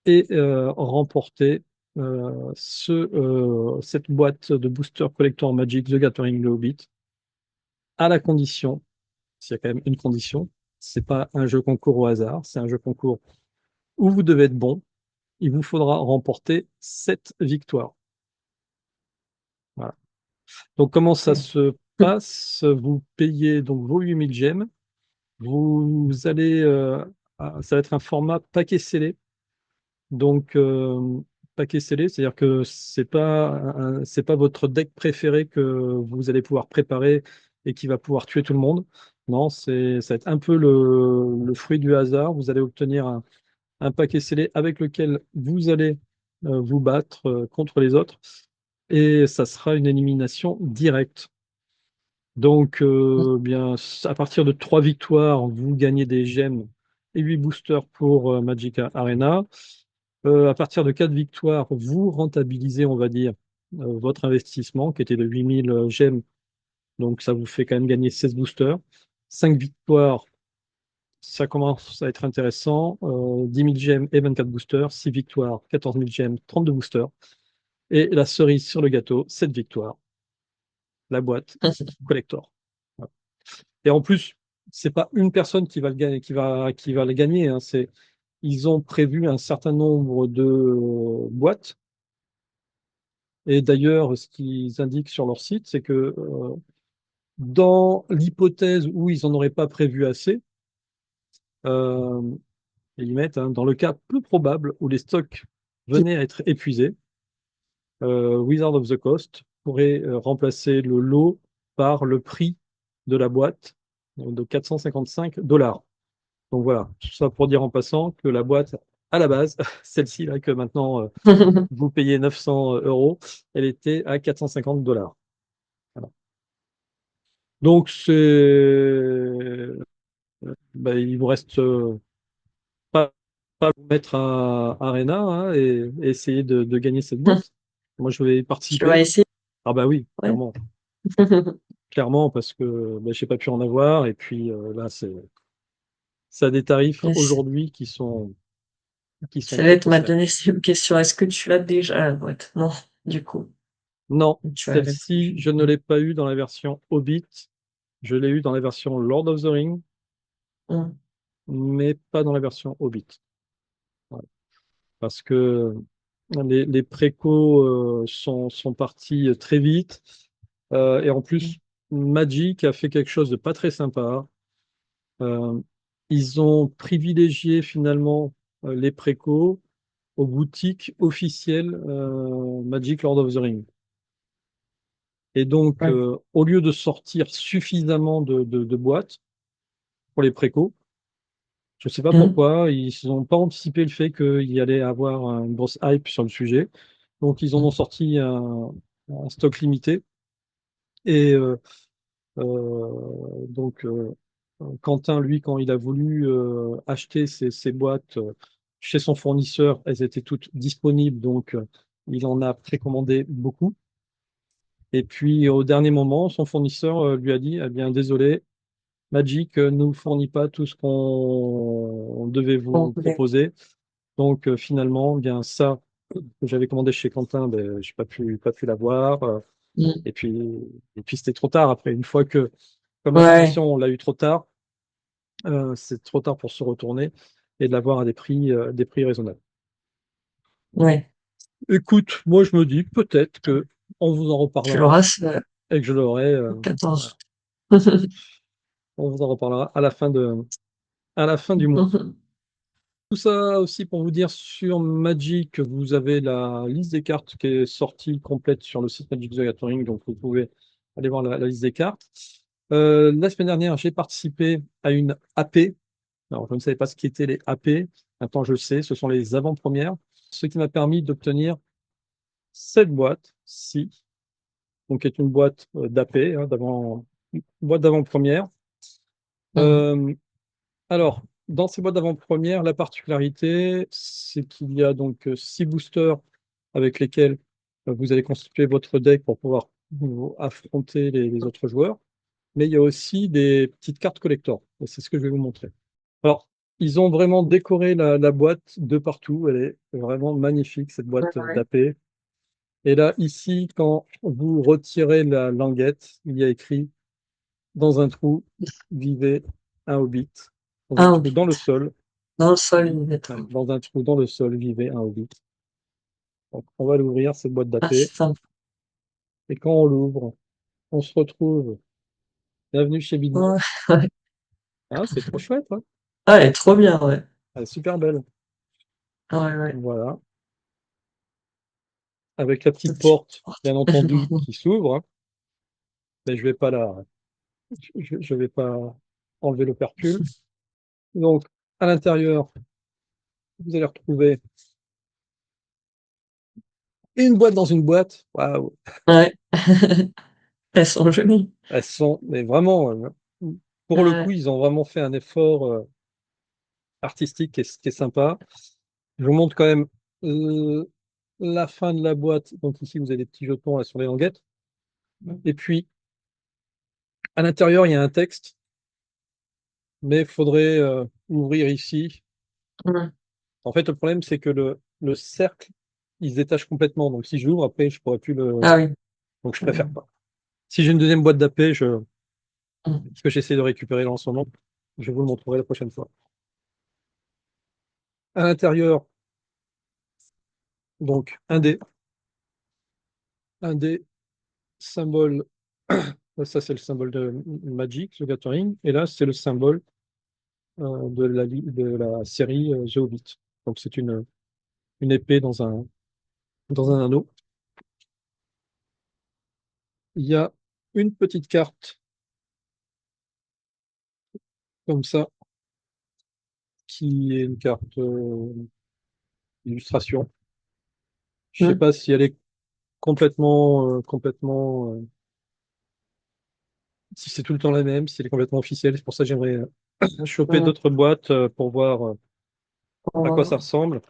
et remporter cette boîte de booster collector Magic The Gathering Le Hobbit, à la condition, s'il y a quand même une condition, c'est pas un jeu concours au hasard, c'est un jeu concours où vous devez être bon. Il vous faudra remporter 7 victoires. Voilà. Donc, comment ça se passe? Vous payez donc vos 8000 gemmes. Vous allez, ça va être un format paquet scellé. Donc, paquet scellé, c'est-à-dire que c'est pas votre deck préféré que vous allez pouvoir préparer et qui va pouvoir tuer tout le monde. Non, ça va être un peu le fruit du hasard. Vous allez obtenir un paquet scellé avec lequel vous allez vous battre contre les autres et ça sera une élimination directe. Donc, bien, à partir de 3 victoires, vous gagnez des gemmes et 8 boosters pour Magic Arena. À partir de 4 victoires, vous rentabilisez, on va dire, votre investissement qui était de 8000 gemmes. Donc, ça vous fait quand même gagner 16 boosters. 5 victoires, ça commence à être intéressant. 10 000 gemmes et 24 boosters. 6 victoires, 14 000 gemmes, 32 boosters. Et la cerise sur le gâteau, 7 victoires, la boîte collector. Voilà. Et en plus, c'est pas une personne qui va le gagner, qui va le gagner, hein. Ils ont prévu un certain nombre de boîtes. Et d'ailleurs, ce qu'ils indiquent sur leur site, c'est que dans l'hypothèse où ils n'en auraient pas prévu assez, euh, et ils mettent, hein, dans le cas peu probable où les stocks venaient à être épuisés, Wizard of the Coast pourrait remplacer le lot par le prix de la boîte de 455 $. Donc voilà, tout ça pour dire en passant que la boîte, à la base, celle-ci là que maintenant vous payez 900 euros, elle était à 450 $. Voilà. Donc bah, il vous reste pas, pas à vous mettre à Arena, hein, et essayer de gagner cette boîte. Moi, je vais y Tu vas participer. essayer? Ah bah oui, Ouais. clairement. Clairement, parce que bah, j'ai pas pu en avoir. Et puis là, ça a des tarifs Yes. aujourd'hui qui sont Ça va très être très ma chers. deuxième question. Est-ce que tu l'as déjà la boîte? Non, du coup. Non, Tu vas la celle-ci, je ne l'ai pas eu dans la version Hobbit. Je l'ai eu dans la version Lord of the Rings, Mm. mais pas dans la version Hobbit. Ouais. Parce que les précaux sont partis très vite. Et en plus, Magic a fait quelque chose de pas très sympa. Euh, Ils ont privilégié finalement les précaux aux boutiques officielles Magic Lord of the Rings. Et donc, Ouais. au lieu de sortir suffisamment de boîtes pour les précaux, je ne sais pas Mm. pourquoi, ils n'ont pas anticipé le fait qu'il y allait avoir une grosse hype sur le sujet. Donc, ils en ont sorti un stock limité. Et donc, Quentin, lui, quand il a voulu acheter ces boîtes chez son fournisseur, elles étaient toutes disponibles. Donc, il en a précommandé beaucoup. Et puis, au dernier moment, son fournisseur lui a dit, eh bien, désolé, Magic ne nous fournit pas tout ce qu'on devait Bon, vous ouais. proposer. Donc finalement, bien ça que j'avais commandé chez Quentin, ben, j'ai pas pu l'avoir. Mm. Et puis c'était trop tard après. Une fois que, comme Ouais. l'information, on l'a eu trop tard, c'est trop tard pour se retourner et de l'avoir à des prix raisonnables. Ouais. Écoute, moi je me dis peut-être que on vous en Tu reparlera l'auras ce et que je l'aurai. 14. Voilà. On vous en reparlera à la fin du mois. Tout ça aussi pour vous dire sur Magic, vous avez la liste des cartes qui est sortie complète sur le site Magic the Gathering, donc vous pouvez aller voir la liste des cartes. La semaine dernière, j'ai participé à une AP. Alors, je ne savais pas ce qu'étaient les AP. Maintenant, je le sais, ce sont les avant-premières, ce qui m'a permis d'obtenir cette boîte-ci, donc qui est une boîte d'AP, hein, boîte d'avant-première. Mm. Euh, Alors, dans ces boîtes d'avant-première, la particularité, c'est qu'il y a donc 6 boosters avec lesquels vous allez constituer votre deck pour pouvoir affronter les autres joueurs. Mais il y a aussi des petites cartes collector. Et c'est ce que je vais vous montrer. Alors, ils ont vraiment décoré la boîte de partout. Elle est vraiment magnifique, cette Ouais, boîte ouais. d'AP. Et là, ici, quand vous retirez la languette, il y a écrit dans un trou, vivez un hobbit. Dans un Un trou hobbit. dans le sol. Dans le sol, il va être. Dans un trou dans le sol vivait un hobbit. Donc, on va l'ouvrir, cette boîte Ah, d'AP. c'est sympa. Et quand on l'ouvre, on se retrouve. Bienvenue chez Bilbo. Ouais, ouais. Ah, c'est trop chouette, hein. Ah, elle est trop bien, ouais. Elle est super belle. Ouais, ouais. Voilà. Avec la petite Petite porte, porte. bien entendu, qui s'ouvre, hein. Mais je vais pas enlever l'opercule. Donc, à l'intérieur, vous allez retrouver une boîte dans une boîte. Waouh. Ouais. Elles sont jolies. Elles sont, mais vraiment, pour le coup, Ouais. ils ont vraiment fait un effort artistique qui est sympa. Je vous montre quand même euh, la fin de la boîte. Donc ici, vous avez des petits jetons là, sur les languettes. Et puis, à l'intérieur, il y a un texte, mais il faudrait ouvrir ici. Ouais. En fait, le problème, c'est que le cercle, il se détache complètement. Donc si j'ouvre, après, je pourrais plus le. Ah oui. Donc je préfère Mm. pas. Si j'ai une deuxième boîte d'AP, Mm. ce que j'essaie de récupérer là en ce moment, je vous le montrerai la prochaine fois. À l'intérieur, donc un dé symbole. Ça, c'est le symbole de Magic, The Gathering. Et là, c'est le symbole de la série The Hobbit. Donc, c'est une épée dans un anneau. Il y a une petite carte comme ça, qui est une carte illustration. Je ne sais Mm. pas si elle est complètement si c'est tout le temps la même, si elle est complètement officielle. C'est pour ça que j'aimerais choper Mm. d'autres boîtes pour voir à quoi ça On- ressemble.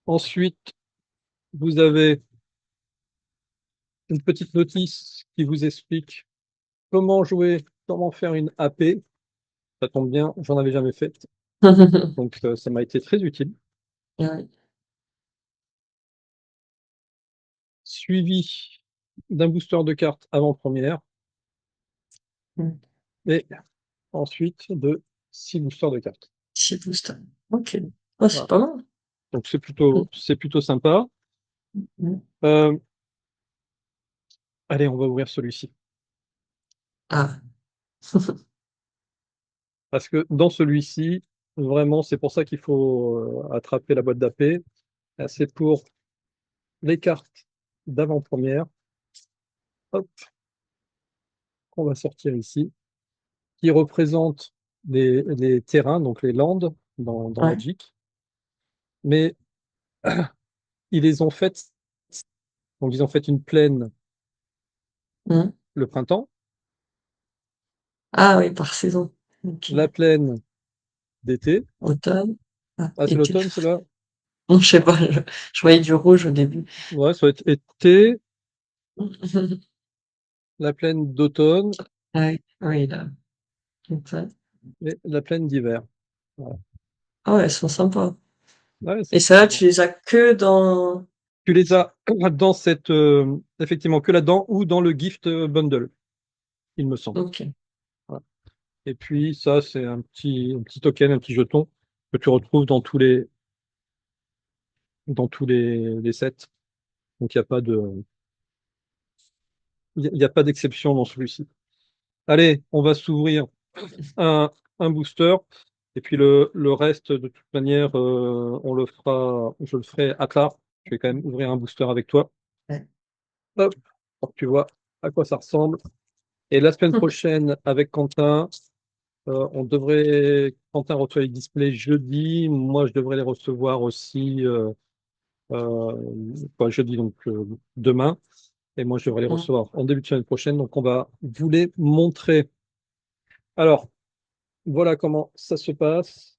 Ensuite, vous avez une petite notice qui vous explique comment jouer, comment faire une AP. Ça tombe bien, j'en avais jamais fait, donc ça m'a été très utile. Ouais. Suivi d'un booster de cartes avant-première Mm. et ensuite de 6 boosters de cartes. Chez Boost. Ok. Oh, c'est Voilà. pas mal. Donc Mm. c'est plutôt sympa. Mm. Euh, allez, on va ouvrir celui-ci. Ah. Parce que dans celui-ci, vraiment, c'est pour ça qu'il faut attraper la boîte d'AP. C'est pour les cartes d'avant-première. Hop, on va sortir ici, qui représentent les terrains, donc les landes dans Ouais. Magic. Mais ils les ont faites, donc ils ont fait une plaine Mm. le printemps, Ah oui, par saison. Ok. la plaine d'été. Automne. Ah, Ah, c'est été. l'automne, c'est là? Non, je sais pas, je voyais du rouge au début. Ouais, ça va être été, la plaine d'automne Ouais, oui, là. Comme ça. et la plaine d'hiver. Voilà. Ah ouais, elles sont sympas. Ouais, c'est Et ça, bon. tu les as que dans... Tu les as dans cette, effectivement, que là-dedans ou dans le gift bundle, il me semble. Ok. Voilà. Et puis, ça, c'est un petit token, un petit jeton que tu retrouves dans tous les sets. Donc, il y a pas d'exception dans celui-ci. Allez, on va s'ouvrir un, un booster. Et puis, le reste, de toute manière, je le ferai à part. Je vais quand même ouvrir un booster avec toi. Ouais. Hop, pour que tu vois à quoi ça ressemble. Et la semaine prochaine, avec Quentin, Quentin reçoit les displays jeudi. Moi, je devrais les recevoir aussi, pas jeudi, donc demain. Et moi, je devrais les Mm. recevoir en début de semaine prochaine. Donc, on va vous les montrer. Alors, voilà comment ça se passe.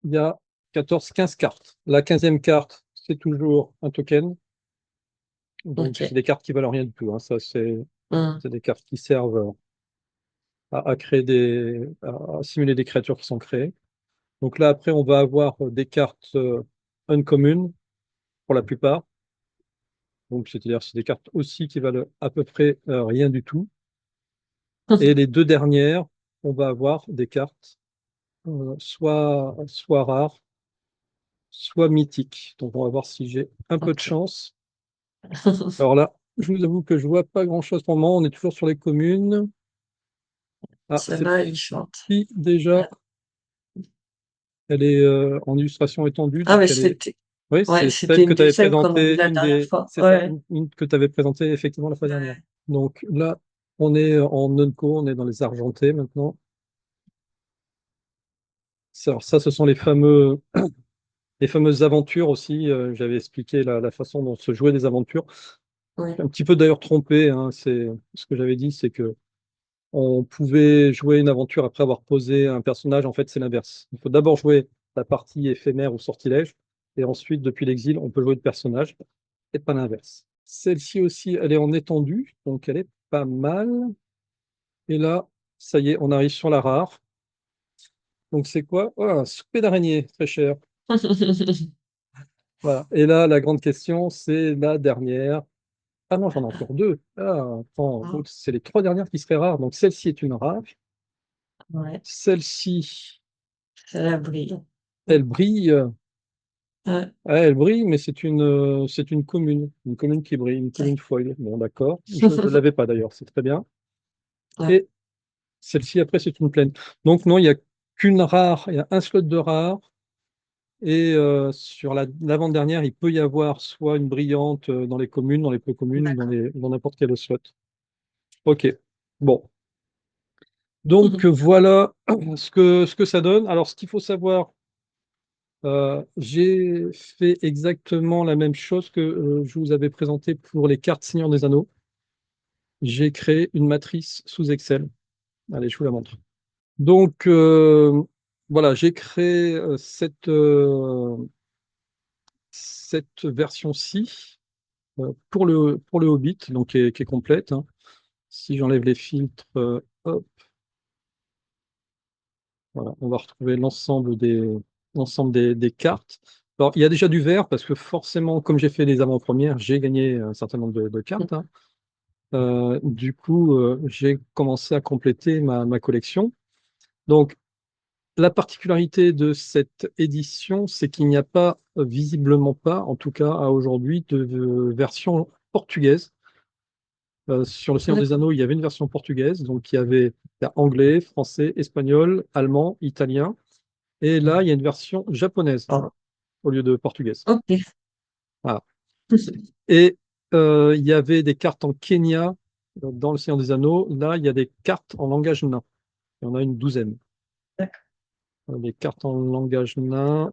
Il y a 15 cartes. La 15e carte, c'est toujours un token. Donc, c'est Ok. des cartes qui valent rien du tout, hein. Ça, Mm. c'est des cartes qui servent à créer à simuler des créatures qui sont créées. Donc là, après, on va avoir des cartes uncommon pour la plupart. Donc, c'est-à-dire, c'est des cartes aussi qui valent à peu près rien du tout. Et les deux dernières, on va avoir des cartes soit rares, soit mythiques. Donc, on va voir si j'ai un peu de Ok. chance. Alors là, je vous avoue que je vois pas grand-chose pour le moment. On est toujours sur les communes. Ah, Celle-là est différente. celle-ci, déjà, Ouais. elle est en illustration étendue. Ah, mais Donc, elle est. c'était... Oui, Ouais, c'est c'était celle que une tu avais des celles qu'on a vues présentée, la dernière fois. c'est ça, Ouais. une que tu avais présentée effectivement la fois dernière. Ouais. Donc là, on est en non-co, on est dans les argentés maintenant. Alors ça, ce sont les fameuses aventures aussi. J'avais expliqué la façon dont se jouaient des aventures. Ouais. Un petit peu d'ailleurs trompé, hein, c'est ce que j'avais dit, c'est que on pouvait jouer une aventure après avoir posé un personnage. En fait, c'est l'inverse. Il faut d'abord jouer la partie éphémère ou sortilège, et ensuite, depuis l'exil, on peut jouer le personnage, et pas l'inverse. Celle-ci aussi, elle est en étendue, donc elle est pas mal. Et là, ça y est, on arrive sur la rare. Donc c'est quoi? Oh, un souper d'araignée, très cher. Voilà. Et là, la grande question, c'est la dernière. Ah non, j'en ai encore deux. Ah, attends, donc c'est les trois dernières qui seraient rares. Donc celle-ci est une rare. Ouais. Celle-ci, Celle-là brille. elle brille. Ouais. Ah, elle brille, mais c'est une commune qui brille, une commune foil. Bon, d'accord. Je ne l'avais pas d'ailleurs, c'est très bien. Ouais. Et celle-ci, après, c'est une plaine. Donc non, il n'y a qu'une rare, il y a un slot de rare. Et sur l'avant-dernière, il peut y avoir soit une brillante dans les communes, dans les peu communes, ou D'accord. dans n'importe quel slot. Ok. Bon. Donc voilà ce que ça donne. Alors, ce qu'il faut savoir, j'ai fait exactement la même chose que je vous avais présenté pour les cartes Seigneur des Anneaux. j'ai créé une matrice sous Excel. Allez, je vous la montre. Donc, voilà, j'ai créé cette version-ci pour le Hobbit, donc qui est complète, hein. Si j'enlève les filtres, hop, voilà, on va retrouver l'ensemble des cartes. Alors, il y a déjà du vert parce que forcément, comme j'ai fait les avant-premières, j'ai gagné un certain nombre de cartes, hein. Du coup, j'ai commencé à compléter ma collection. Donc, la particularité de cette édition, c'est qu'il n'y a pas, visiblement pas, en tout cas à aujourd'hui, de version portugaise. Sur le Seigneur des D'accord. Anneaux, il y avait une version portugaise, donc il y a anglais, français, espagnol, allemand, italien, et là, il y a une version japonaise Ah, au lieu de portugaise. ok. Voilà. Et il y avait des cartes en Kenya dans le Seigneur des Anneaux. Là, il y a des cartes en langage nain. Il y en a une douzaine. D'accord. Des cartes en langage nain.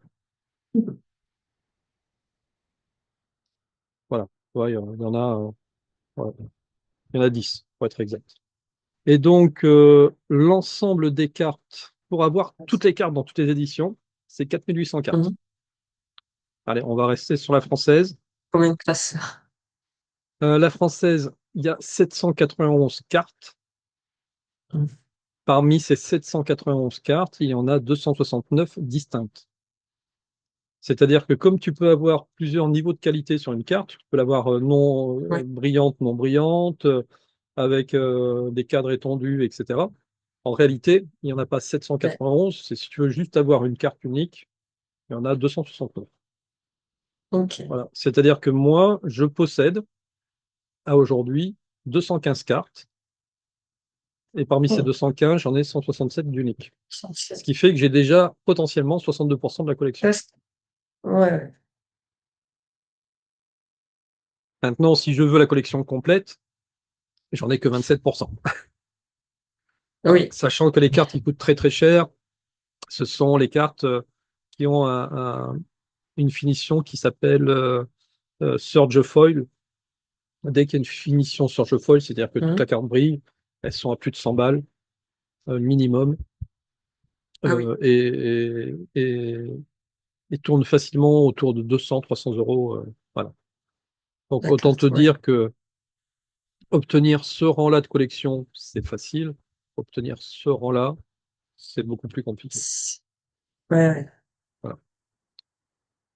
Voilà. Ouais, ouais, il y en a 10, pour être exact. Et donc, l'ensemble des cartes, pour avoir toutes les cartes dans toutes les éditions, c'est 4800 cartes. Mhm. Allez, on va rester sur la française. Combien de classes? La française, il y a 791 cartes. Mhm. Parmi ces 791 cartes, il y en a 269 distinctes. C'est-à-dire que comme tu peux avoir plusieurs niveaux de qualité sur une carte, tu peux l'avoir non Ouais. brillante, non brillante, avec des cadres étendus, etc. En réalité, il n'y en a pas Ouais. 791. C'est si tu veux juste avoir une carte unique, il y en a 269. Ok. Voilà. C'est-à-dire que moi, je possède à aujourd'hui 215 cartes. Et parmi ces Oh, 215, j'en ai 167 d'uniques. Ce essentiel. qui fait que j'ai déjà potentiellement 62% de la collection. Presque. Ouais. Maintenant, si je veux la collection complète, j'en ai que 27%. Voilà. Oui. Sachant que les cartes qui coûtent très très cher, ce sont les cartes qui ont une finition qui s'appelle Surge Foil. Dès qu'il y a une finition Surge Foil, c'est-à-dire que toute Mhm. la carte brille, elles sont à plus de 100 balles minimum, Ah oui. et tournent facilement autour de 200-300 euros. Voilà. Donc La autant te carte, ouais. dire que obtenir ce rang-là de collection, c'est facile. Obtenir ce rang-là, c'est beaucoup plus compliqué. Ouais, ouais. Voilà.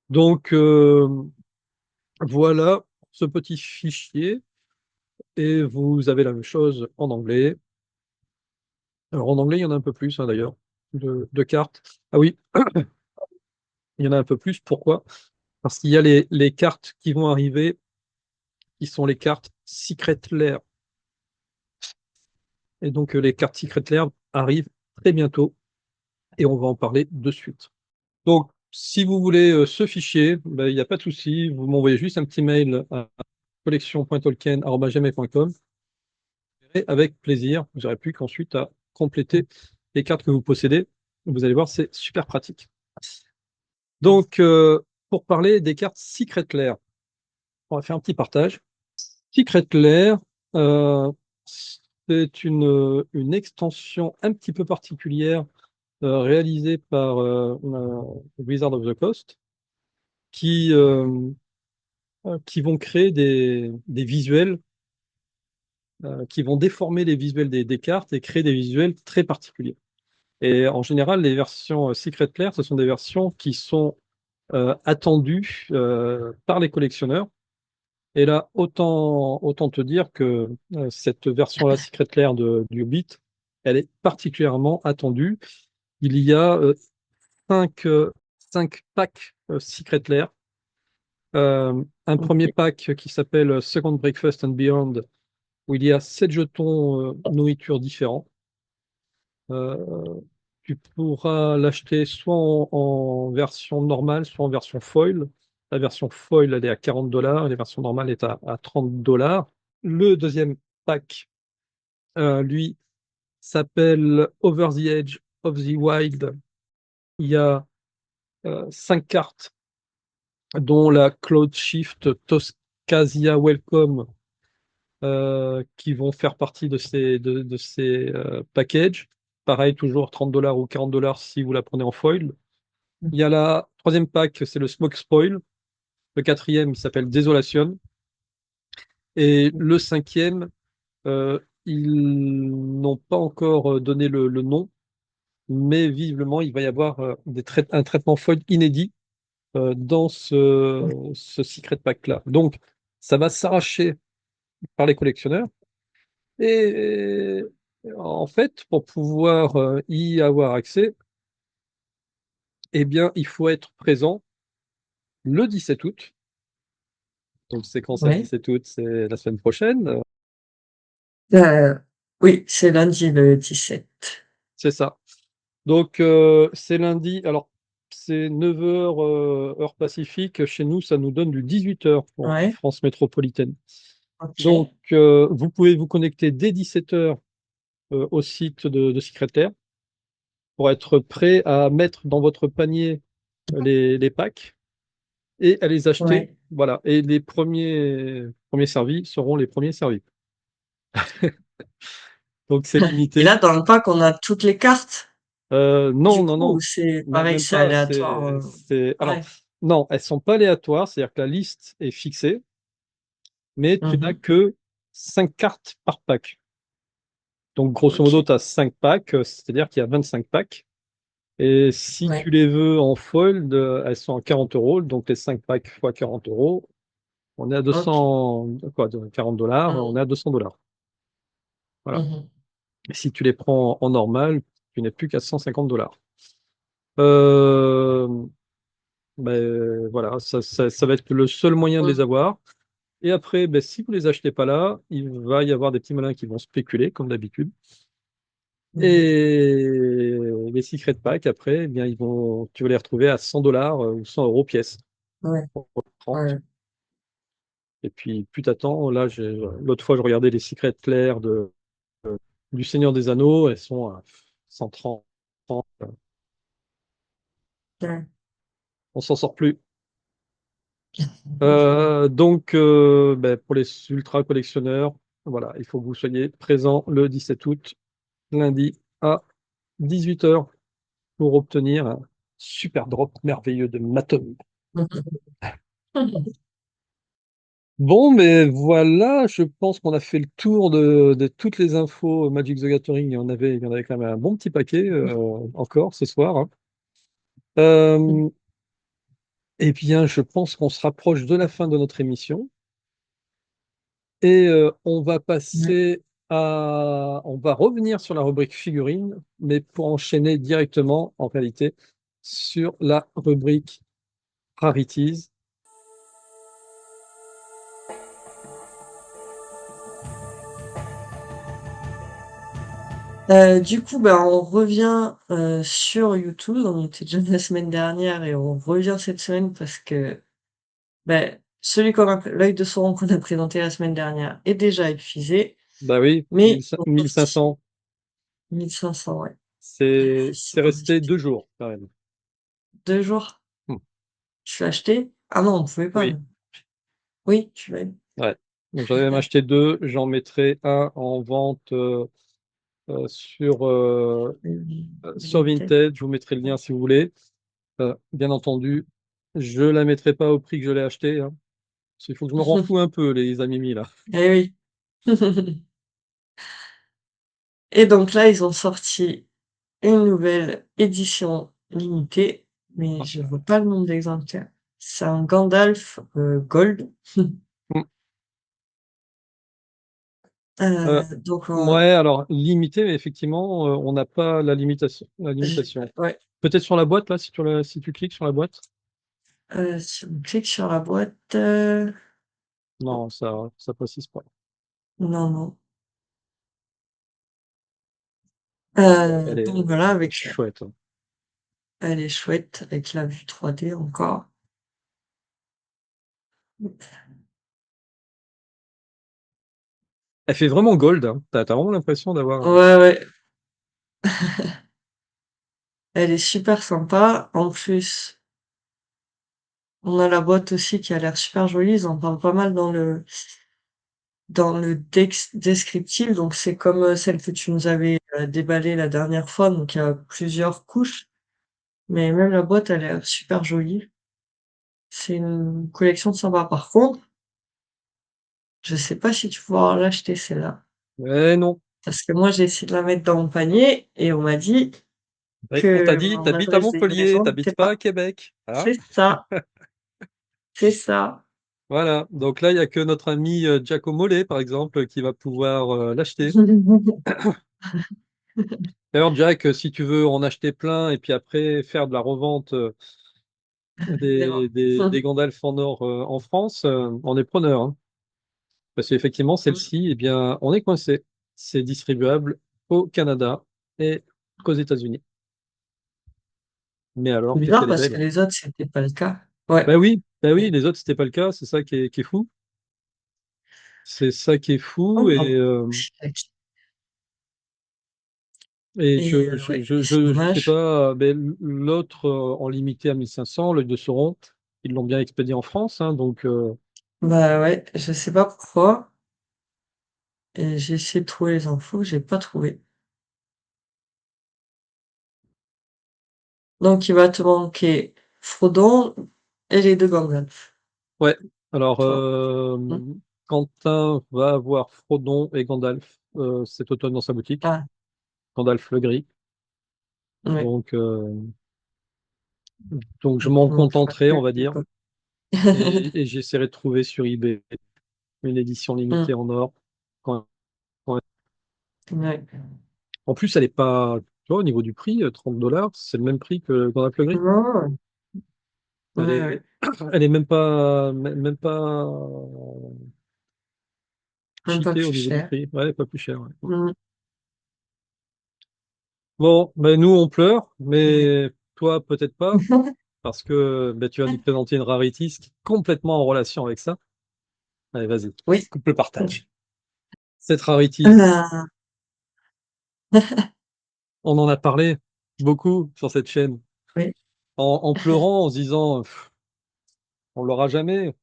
Donc, voilà ce petit fichier. Et vous avez la même chose en anglais. Alors, en anglais, il y en a un peu plus, hein, d'ailleurs, de cartes. Ah oui, il y en a un peu plus. Pourquoi? Parce qu'il y a les cartes qui vont arriver, qui sont les cartes Secret Lair. Et donc, les cartes Secret Lair arrivent très bientôt et on va en parler de suite. Donc, si vous voulez ce fichier, ben, il n'y a pas de souci. Vous m'envoyez juste un petit mail à collection.tolkien@gmail.com et avec plaisir, vous n'aurez plus qu'ensuite à compléter les cartes que vous possédez. Vous allez voir, c'est super pratique. Donc, pour parler des cartes Secret Lair, on va faire un petit partage. Secret Lair, euh, c'est une extension un petit peu particulière réalisée par Wizard of the Coast qui, qui vont créer des visuels, qui vont déformer les visuels des cartes et créer des visuels très particuliers. Et en général, les versions Secret Lair, ce sont des versions qui sont attendues par les collectionneurs. Et là, autant te dire que cette version-là, Secret Lair du Hobbit, elle est particulièrement attendue. Il y a cinq packs Secret Lair. Un premier Ok. pack qui s'appelle Second Breakfast and Beyond, où il y a 7 jetons nourriture différents. Euh, Tu pourras l'acheter soit en version normale, soit en version foil. La version foil, elle est à 40 dollars, et la version normale est à 30 dollars. Le deuxième pack, lui, s'appelle Over the Edge of the Wild. Il y a 5 cartes, dont la Cloud Shift Toscasia Welcome, qui vont faire partie de ces packages. Pareil, toujours 30 $ ou 40 $ si vous la prenez en foil. Il y a la troisième pack, c'est le Smoke Spoil. Le quatrième, il s'appelle Desolation. Et le cinquième, ils n'ont pas encore donné le nom, mais visiblement, il va y avoir un traitement foil inédit dans ce Secret Pack-là. Donc, ça va s'arracher par les collectionneurs. Et en fait, pour pouvoir y avoir accès, eh bien, il faut être présent le 17 août. Donc, c'est quand ça, le Ouais. 17 août? C'est la semaine prochaine. Euh, oui, c'est lundi le 17. C'est ça. Donc, c'est lundi. Alors, c'est 9 heures heure Pacifique. Chez nous, ça nous donne du 18 heures en Ouais, France métropolitaine. Donc, ok. vous pouvez vous connecter dès 17 heures au site de Secrétaire pour être prêt à mettre dans votre panier les packs et à les acheter. Ouais. Voilà. Et les premiers servis seront les premiers servis. Donc, c'est Et limité. là, dans le pack, on a toutes les cartes, Non, du non, coup, ou non. c'est pareil, Même c'est pas. aléatoire. Alors, Ouais. non, elles sont pas aléatoires. C'est-à-dire que la liste est fixée, mais tu n'as Mhm. que 5 cartes par pack. Donc, grosso modo, Ok. tu as 5 packs, c'est-à-dire qu'il y a 25 packs. Et si tu Ouais. les veux en fold, elles sont à 40 euros. Donc, les 5 packs fois 40 euros, on est à Ok. 200, quoi, de 40 $, on Mhm. est à 200 $. Voilà. Mhm. Et si tu les prends en normal, tu n'es plus qu'à 150 $. Euh, voilà, ça va être le seul moyen de les Mhm. avoir. Et après, ben, si vous les achetez pas là, il va y avoir des petits malins qui vont spéculer, comme d'habitude. Mhm. Et les secret packs, après, eh bien, tu vas les retrouver à 100 $ ou 100 euros pièce. Ouais. 30. Ouais. Et puis, plus t'attends, là, l'autre fois, je regardais les secrets clairs du Seigneur des Anneaux, elles sont à 130. Ouais. On s'en sort plus. Donc, ben, pour les ultra collectionneurs, voilà, il faut que vous soyez présents le 17 août, lundi, à 18 heures pour obtenir un super drop merveilleux de Matom. Mhm. Bon, mais voilà, je pense qu'on a fait le tour de toutes les infos Magic the Gathering. Il y en avait quand même un bon petit paquet encore ce soir, hein. Euh, eh bien, je pense qu'on se rapproche de la fin de notre émission et Ouais. on va revenir sur la rubrique figurines, mais pour enchaîner directement, en réalité, sur la rubrique Rarities. Du coup, bah, on revient sur YouTube. On était déjà la semaine dernière et on revient cette semaine parce que ben, l'œil de Sauron qu'on a présenté la semaine dernière est déjà épuisé, Bah oui, mais ils ont sorti 1500. 1500, ouais. C'est Facile à resté acheter. 2 jours quand même. 2 jours. Hmm. Tu l'as acheté? Ah non, on pouvait pas. Oui, Non. Oui, tu l'as eu. ouais. Donc j'en ai même acheté deux. J'en mettrai un en vente euh, sur, euh, sur Vinted. Vinted. Je vous mettrai le lien si vous voulez. Bien entendu, je la mettrai pas au prix que je l'ai acheté, hein. Parce qu'il faut que je me renfloue un peu, les amis là. Eh oui. Et donc là, ils ont sorti une nouvelle édition limitée, mais je vois pas le nombre d'exemplaires. C'est un Gandalf Gold. Hmm. Euh, Donc, ouais, alors limité, mais effectivement, on n'a pas la limitation. La limitation. ouais, Peut-être sur la boîte là, si tu cliques sur la boîte. si on clique sur la boîte, Non, ça précise pas. non, non. Elle est Donc voilà, chouette, hein. elle est chouette avec la vue 3D encore. Elle fait vraiment gold, hein. T'as vraiment l'impression d'avoir. Ouais, ouais, elle est super sympa. En plus, on a la boîte aussi qui a l'air super jolie. Ils en parlent pas mal dans dans le descriptif, donc c'est comme celle que tu nous avais déballée la dernière fois, donc il y a plusieurs couches, mais même la boîte elle a l'air super jolie. C'est une collection sympa. Par contre, je sais pas si tu pourras l'acheter celle-là. Eh non. Parce que moi j'ai essayé de la mettre dans mon panier et on m'a dit Et on t'a que dit, mon t'habites à adresse de Montpellier, livraison t'habites n'était pas à pas. Québec. Hein? C'est ça, c'est ça. Voilà. Donc là, il y a que notre ami Giacomo Lé, par exemple, qui va pouvoir l'acheter. D'ailleurs, Jack, si tu veux en acheter plein et puis après faire de la revente Vraiment. des Gandalf en or en France, on est preneur. Hein. Parce qu'effectivement, celle-ci, eh bien, on est coincé. C'est distribuable au Canada et qu'aux États-Unis. Mais C'est alors, qu'est-ce bizarre qu'elle est parce que belle. les autres c'était pas le cas. Ouais. Ben oui, les autres, c'était pas le cas. C'est ça qui est fou. C'est ça qui est fou. Oh, pardon. Et Et ouais, c'est je sais dommage. pas, ben, l'autre en limité à 1500, l'œil de Sauron, ils l'ont bien expédié en France. Hein, donc, Bah ouais, je sais pas pourquoi. Et j'ai essayé de trouver les infos, j'ai pas trouvé. Donc il va te manquer Frodon et les deux Gandalf. ouais. Alors, Toi. Hmm. Quentin va avoir Frodon et Gandalf cet automne dans sa boutique. Ah, Gandalf le gris. ouais. Donc, donc je Donc m'en il m'en faut contenterai, que on va deux, dire, quoi. et j'essaierai de trouver sur eBay une édition Hmm. limitée en or. Ouais. Ouais. En plus, elle est pas, tu vois, au niveau du prix, 30 dollars, c'est le même prix que Gandalf le gris. Non, ouais, Elle est, ouais. elle est même pas Même pas cheatée au plus niveau du cher. prix. Ouais, elle est pas plus chère. Ouais. Hmm. Bon, ben nous on pleure, Ouais. mais toi peut-être pas, parce que ben, tu vas nous présenter une Rarities qui est complètement en relation avec ça. Allez, vas-y, Oui. coupe le partage. Cette Rarities, Ah, on en a parlé beaucoup sur cette chaîne, oui. en pleurant, en se disant, on l'aura jamais.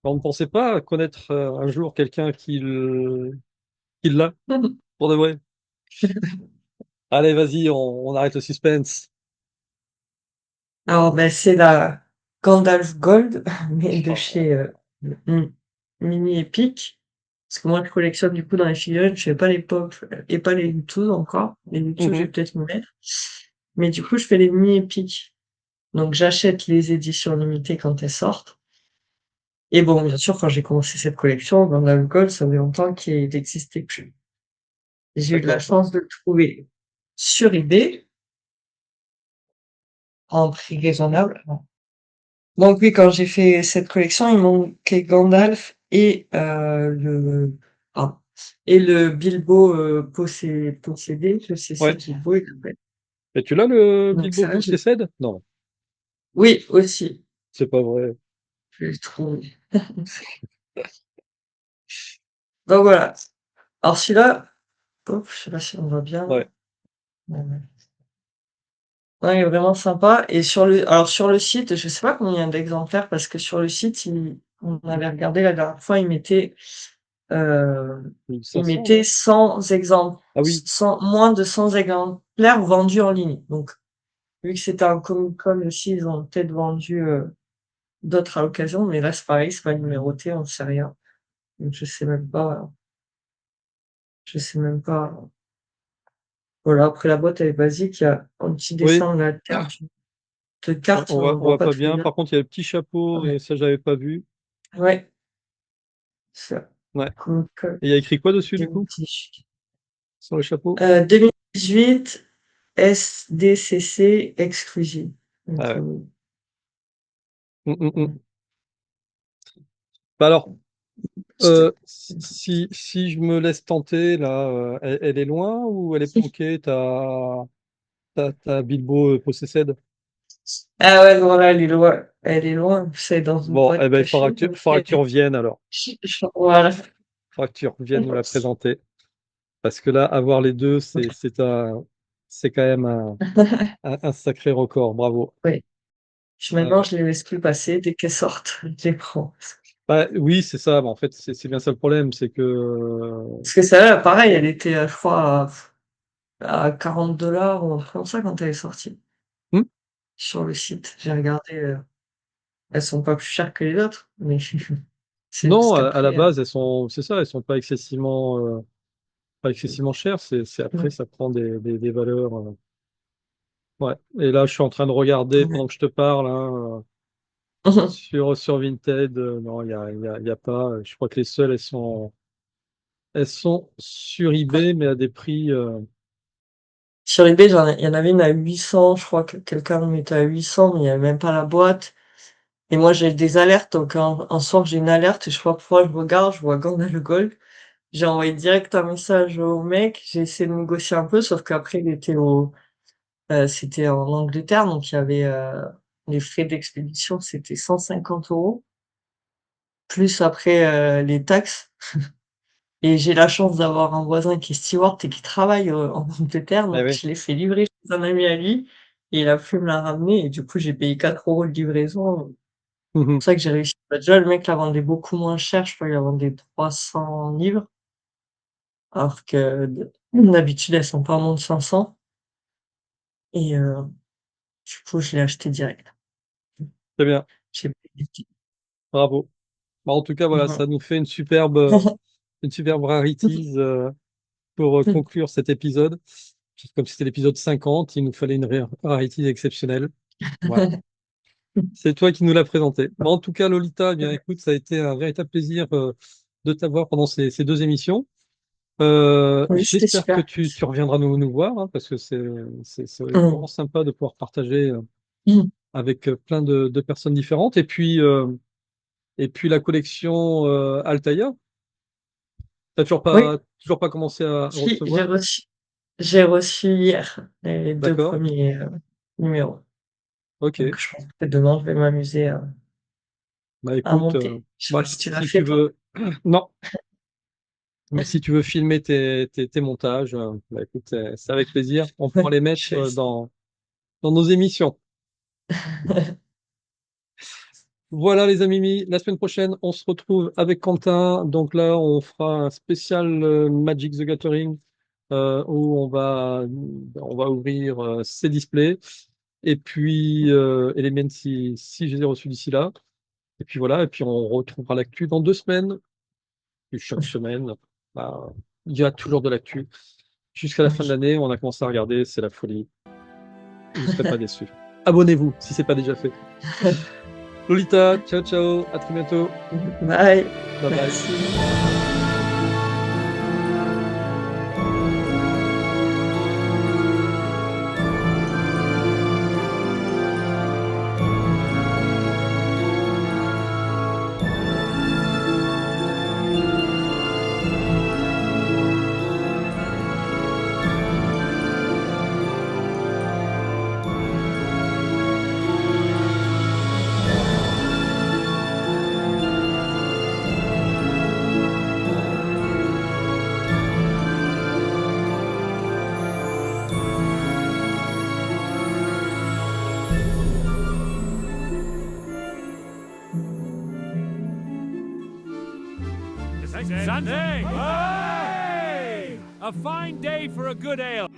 On ne pensait pas connaître un jour quelqu'un qui l'a, pour de vrai. Allez, vas-y, on arrête le suspense. Alors, ben, c'est la Gandalf Gold, mais de Oh, chez hmm, Mini Epic. Parce que moi, je collectionne du coup dans les figurines, je fais pas les pop et pas les Youtube encore. Les Youtube, je vais mhm, peut-être me mettre. Mais du coup, je fais les Mini Epic. Donc, j'achète les éditions limitées quand elles sortent. Et bon, bien sûr, quand j'ai commencé cette collection, Gandalf Gold, ça fait longtemps qu'il n'existait plus. J'ai eu de la d'accord. chance de le trouver sur eBay, en prix raisonnable. Donc oui, quand j'ai fait cette collection, il manquait Gandalf et ah, et le Bilbo possédé, je sais si Ouais. Bilbo il s'appelle. Et tu l'as le Donc Bilbo ça, Possessed? Non, oui aussi, c'est pas vrai. je l'ai trouvé. Donc voilà. Alors celui-là, hop, je sais pas si on voit bien. Ouais. Ouais, il est vraiment sympa. Et sur le site, je sais pas combien d'exemplaires parce que sur le site, on avait regardé la dernière fois, euh, il 1500, mettait non? 100 exemples, Ah oui. moins de 100 exemplaires vendus en ligne. Donc, vu que c'était un Comic-Con aussi, ils ont peut-être vendu d'autres à l'occasion, mais là, c'est pareil, c'est pas numéroté, on sait rien. Donc, je sais même pas. Voilà, après la boîte, elle est basique, il y a un petit Oui, dessin de la Terre, de carte, mais on on voit voit pas pas très bien. bien. Par contre, il y a le petit chapeau Ouais, et ça, j'avais pas vu. ouais, ça. Ouais. Comic-Con Et il y a écrit quoi dessus, du coup, 2018. sur le chapeau? 2018, SDCC exclusive. Donc, Ah ouais. Mm. Bah alors, c'était- si je me laisse tenter, là, elle est loin ou elle est planquée, ta Bilbo Possessed? Ah ouais, non, là, elle est loin. Elle est loin. C'est dans une Bon, boîte eh ben, cachée. Donc, faudra que tu reviennes alors. voilà. Faudra que tu reviennes nous la présenter. Parce que là, avoir les deux, c'est quand même un sacré record. Bravo. Oui. Ah Maintenant, ouais. je les laisse plus passer. Dès qu'elles sortent, je les prends. Bah, oui, c'est ça. Mais en fait, c'est bien ça le problème, c'est que Parce que celle-là, pareil, elle était, je crois, à 40 $ ou un truc comme ça quand elle est sortie hmm. sur le site. J'ai regardé, elles sont pas plus chères que les autres, mais c'est Non, juste à la qu'après, base, c'est ça, elles sont pas excessivement chères. C'est après, ouais. ça prend des valeurs. Ouais. Et là, je suis en train de regarder Ouais. pendant que je te parle, hein, sur Vinted. Non, il y a pas. Je crois que les seules, elles sont sur eBay, mais à des prix. Sur eBay, il y en avait une à 800, je crois que quelqu'un me mettait à 800, mais il y avait même pas la boîte. Et moi, j'ai des alertes, donc un soir, j'ai une alerte, et je sais pas pourquoi je regarde, je vois Gandalf le Gold. J'ai envoyé direct un message au mec, j'ai essayé de négocier un peu, sauf qu'après, c'était en Angleterre, donc il y avait, les frais d'expédition, c'était 150 €, plus après, les taxes. Et j'ai la chance d'avoir un voisin qui est steward et qui travaille, en Angleterre, Eh donc oui. je l'ai fait livrer chez un ami à lui, et il a pu me la ramener, et du coup, j'ai payé 4 € de livraison. Mhm. C'est ça que j'ai réussi. Bah, déjà, le mec la vendait beaucoup moins cher, je crois qu'il la vendait 300 livres, alors que d'habitude, elles sont pas moins de 500. Et du coup, je l'ai acheté direct. Très bien. J'ai payé. Bravo. Bah, en tout cas, voilà, ça Mhm. nous fait une superbe rarities pour conclure cet épisode. Comme c'était l'épisode 50, il nous fallait une rarities exceptionnelle. Voilà. C'est toi qui nous l'as présenté. Bon, en tout cas, Lolita, eh bien, écoute, ça a été un véritable plaisir de t'avoir pendant ces deux émissions. Oui, c'était J'espère que super. tu reviendras nous voir, hein, parce que c'est vraiment Mhm. sympa de pouvoir partager Mhm. avec plein de personnes différentes. Et puis la collection Altaïa, t'as Oui, toujours pas commencé à si, j'ai recevoir? reçu. J'ai reçu hier les deux D'accord? premiers numéros. Ok. Donc je pense que demain je vais m'amuser Bah à écoute, monter. Je sais pas voilà, si tu l'as si fait tu toi. veux, non, mais si tu veux filmer tes montages, bah écoute, c'est avec plaisir. On pourra les Je mettre vais essayer. dans nos émissions. Voilà les amis, la semaine prochaine, on se retrouve avec Quentin. Donc là, on fera un spécial Magic the Gathering où on va ouvrir ces displays. Et puis, et les miennes si je les ai reçus d'ici là. Et puis voilà, et puis on retrouvera l'actu dans 2 semaines. Et chaque semaine, bah, il y a toujours de l'actu. Jusqu'à la fin de Oui. l'année, on a commencé à regarder, c'est la folie. Vous ne serez pas déçus. Abonnez-vous si ce n'est pas déjà fait. Lolita, ciao ciao, à très bientôt. Bye. Bye bye. Merci. Sunday! Hey! A fine day for a good ale.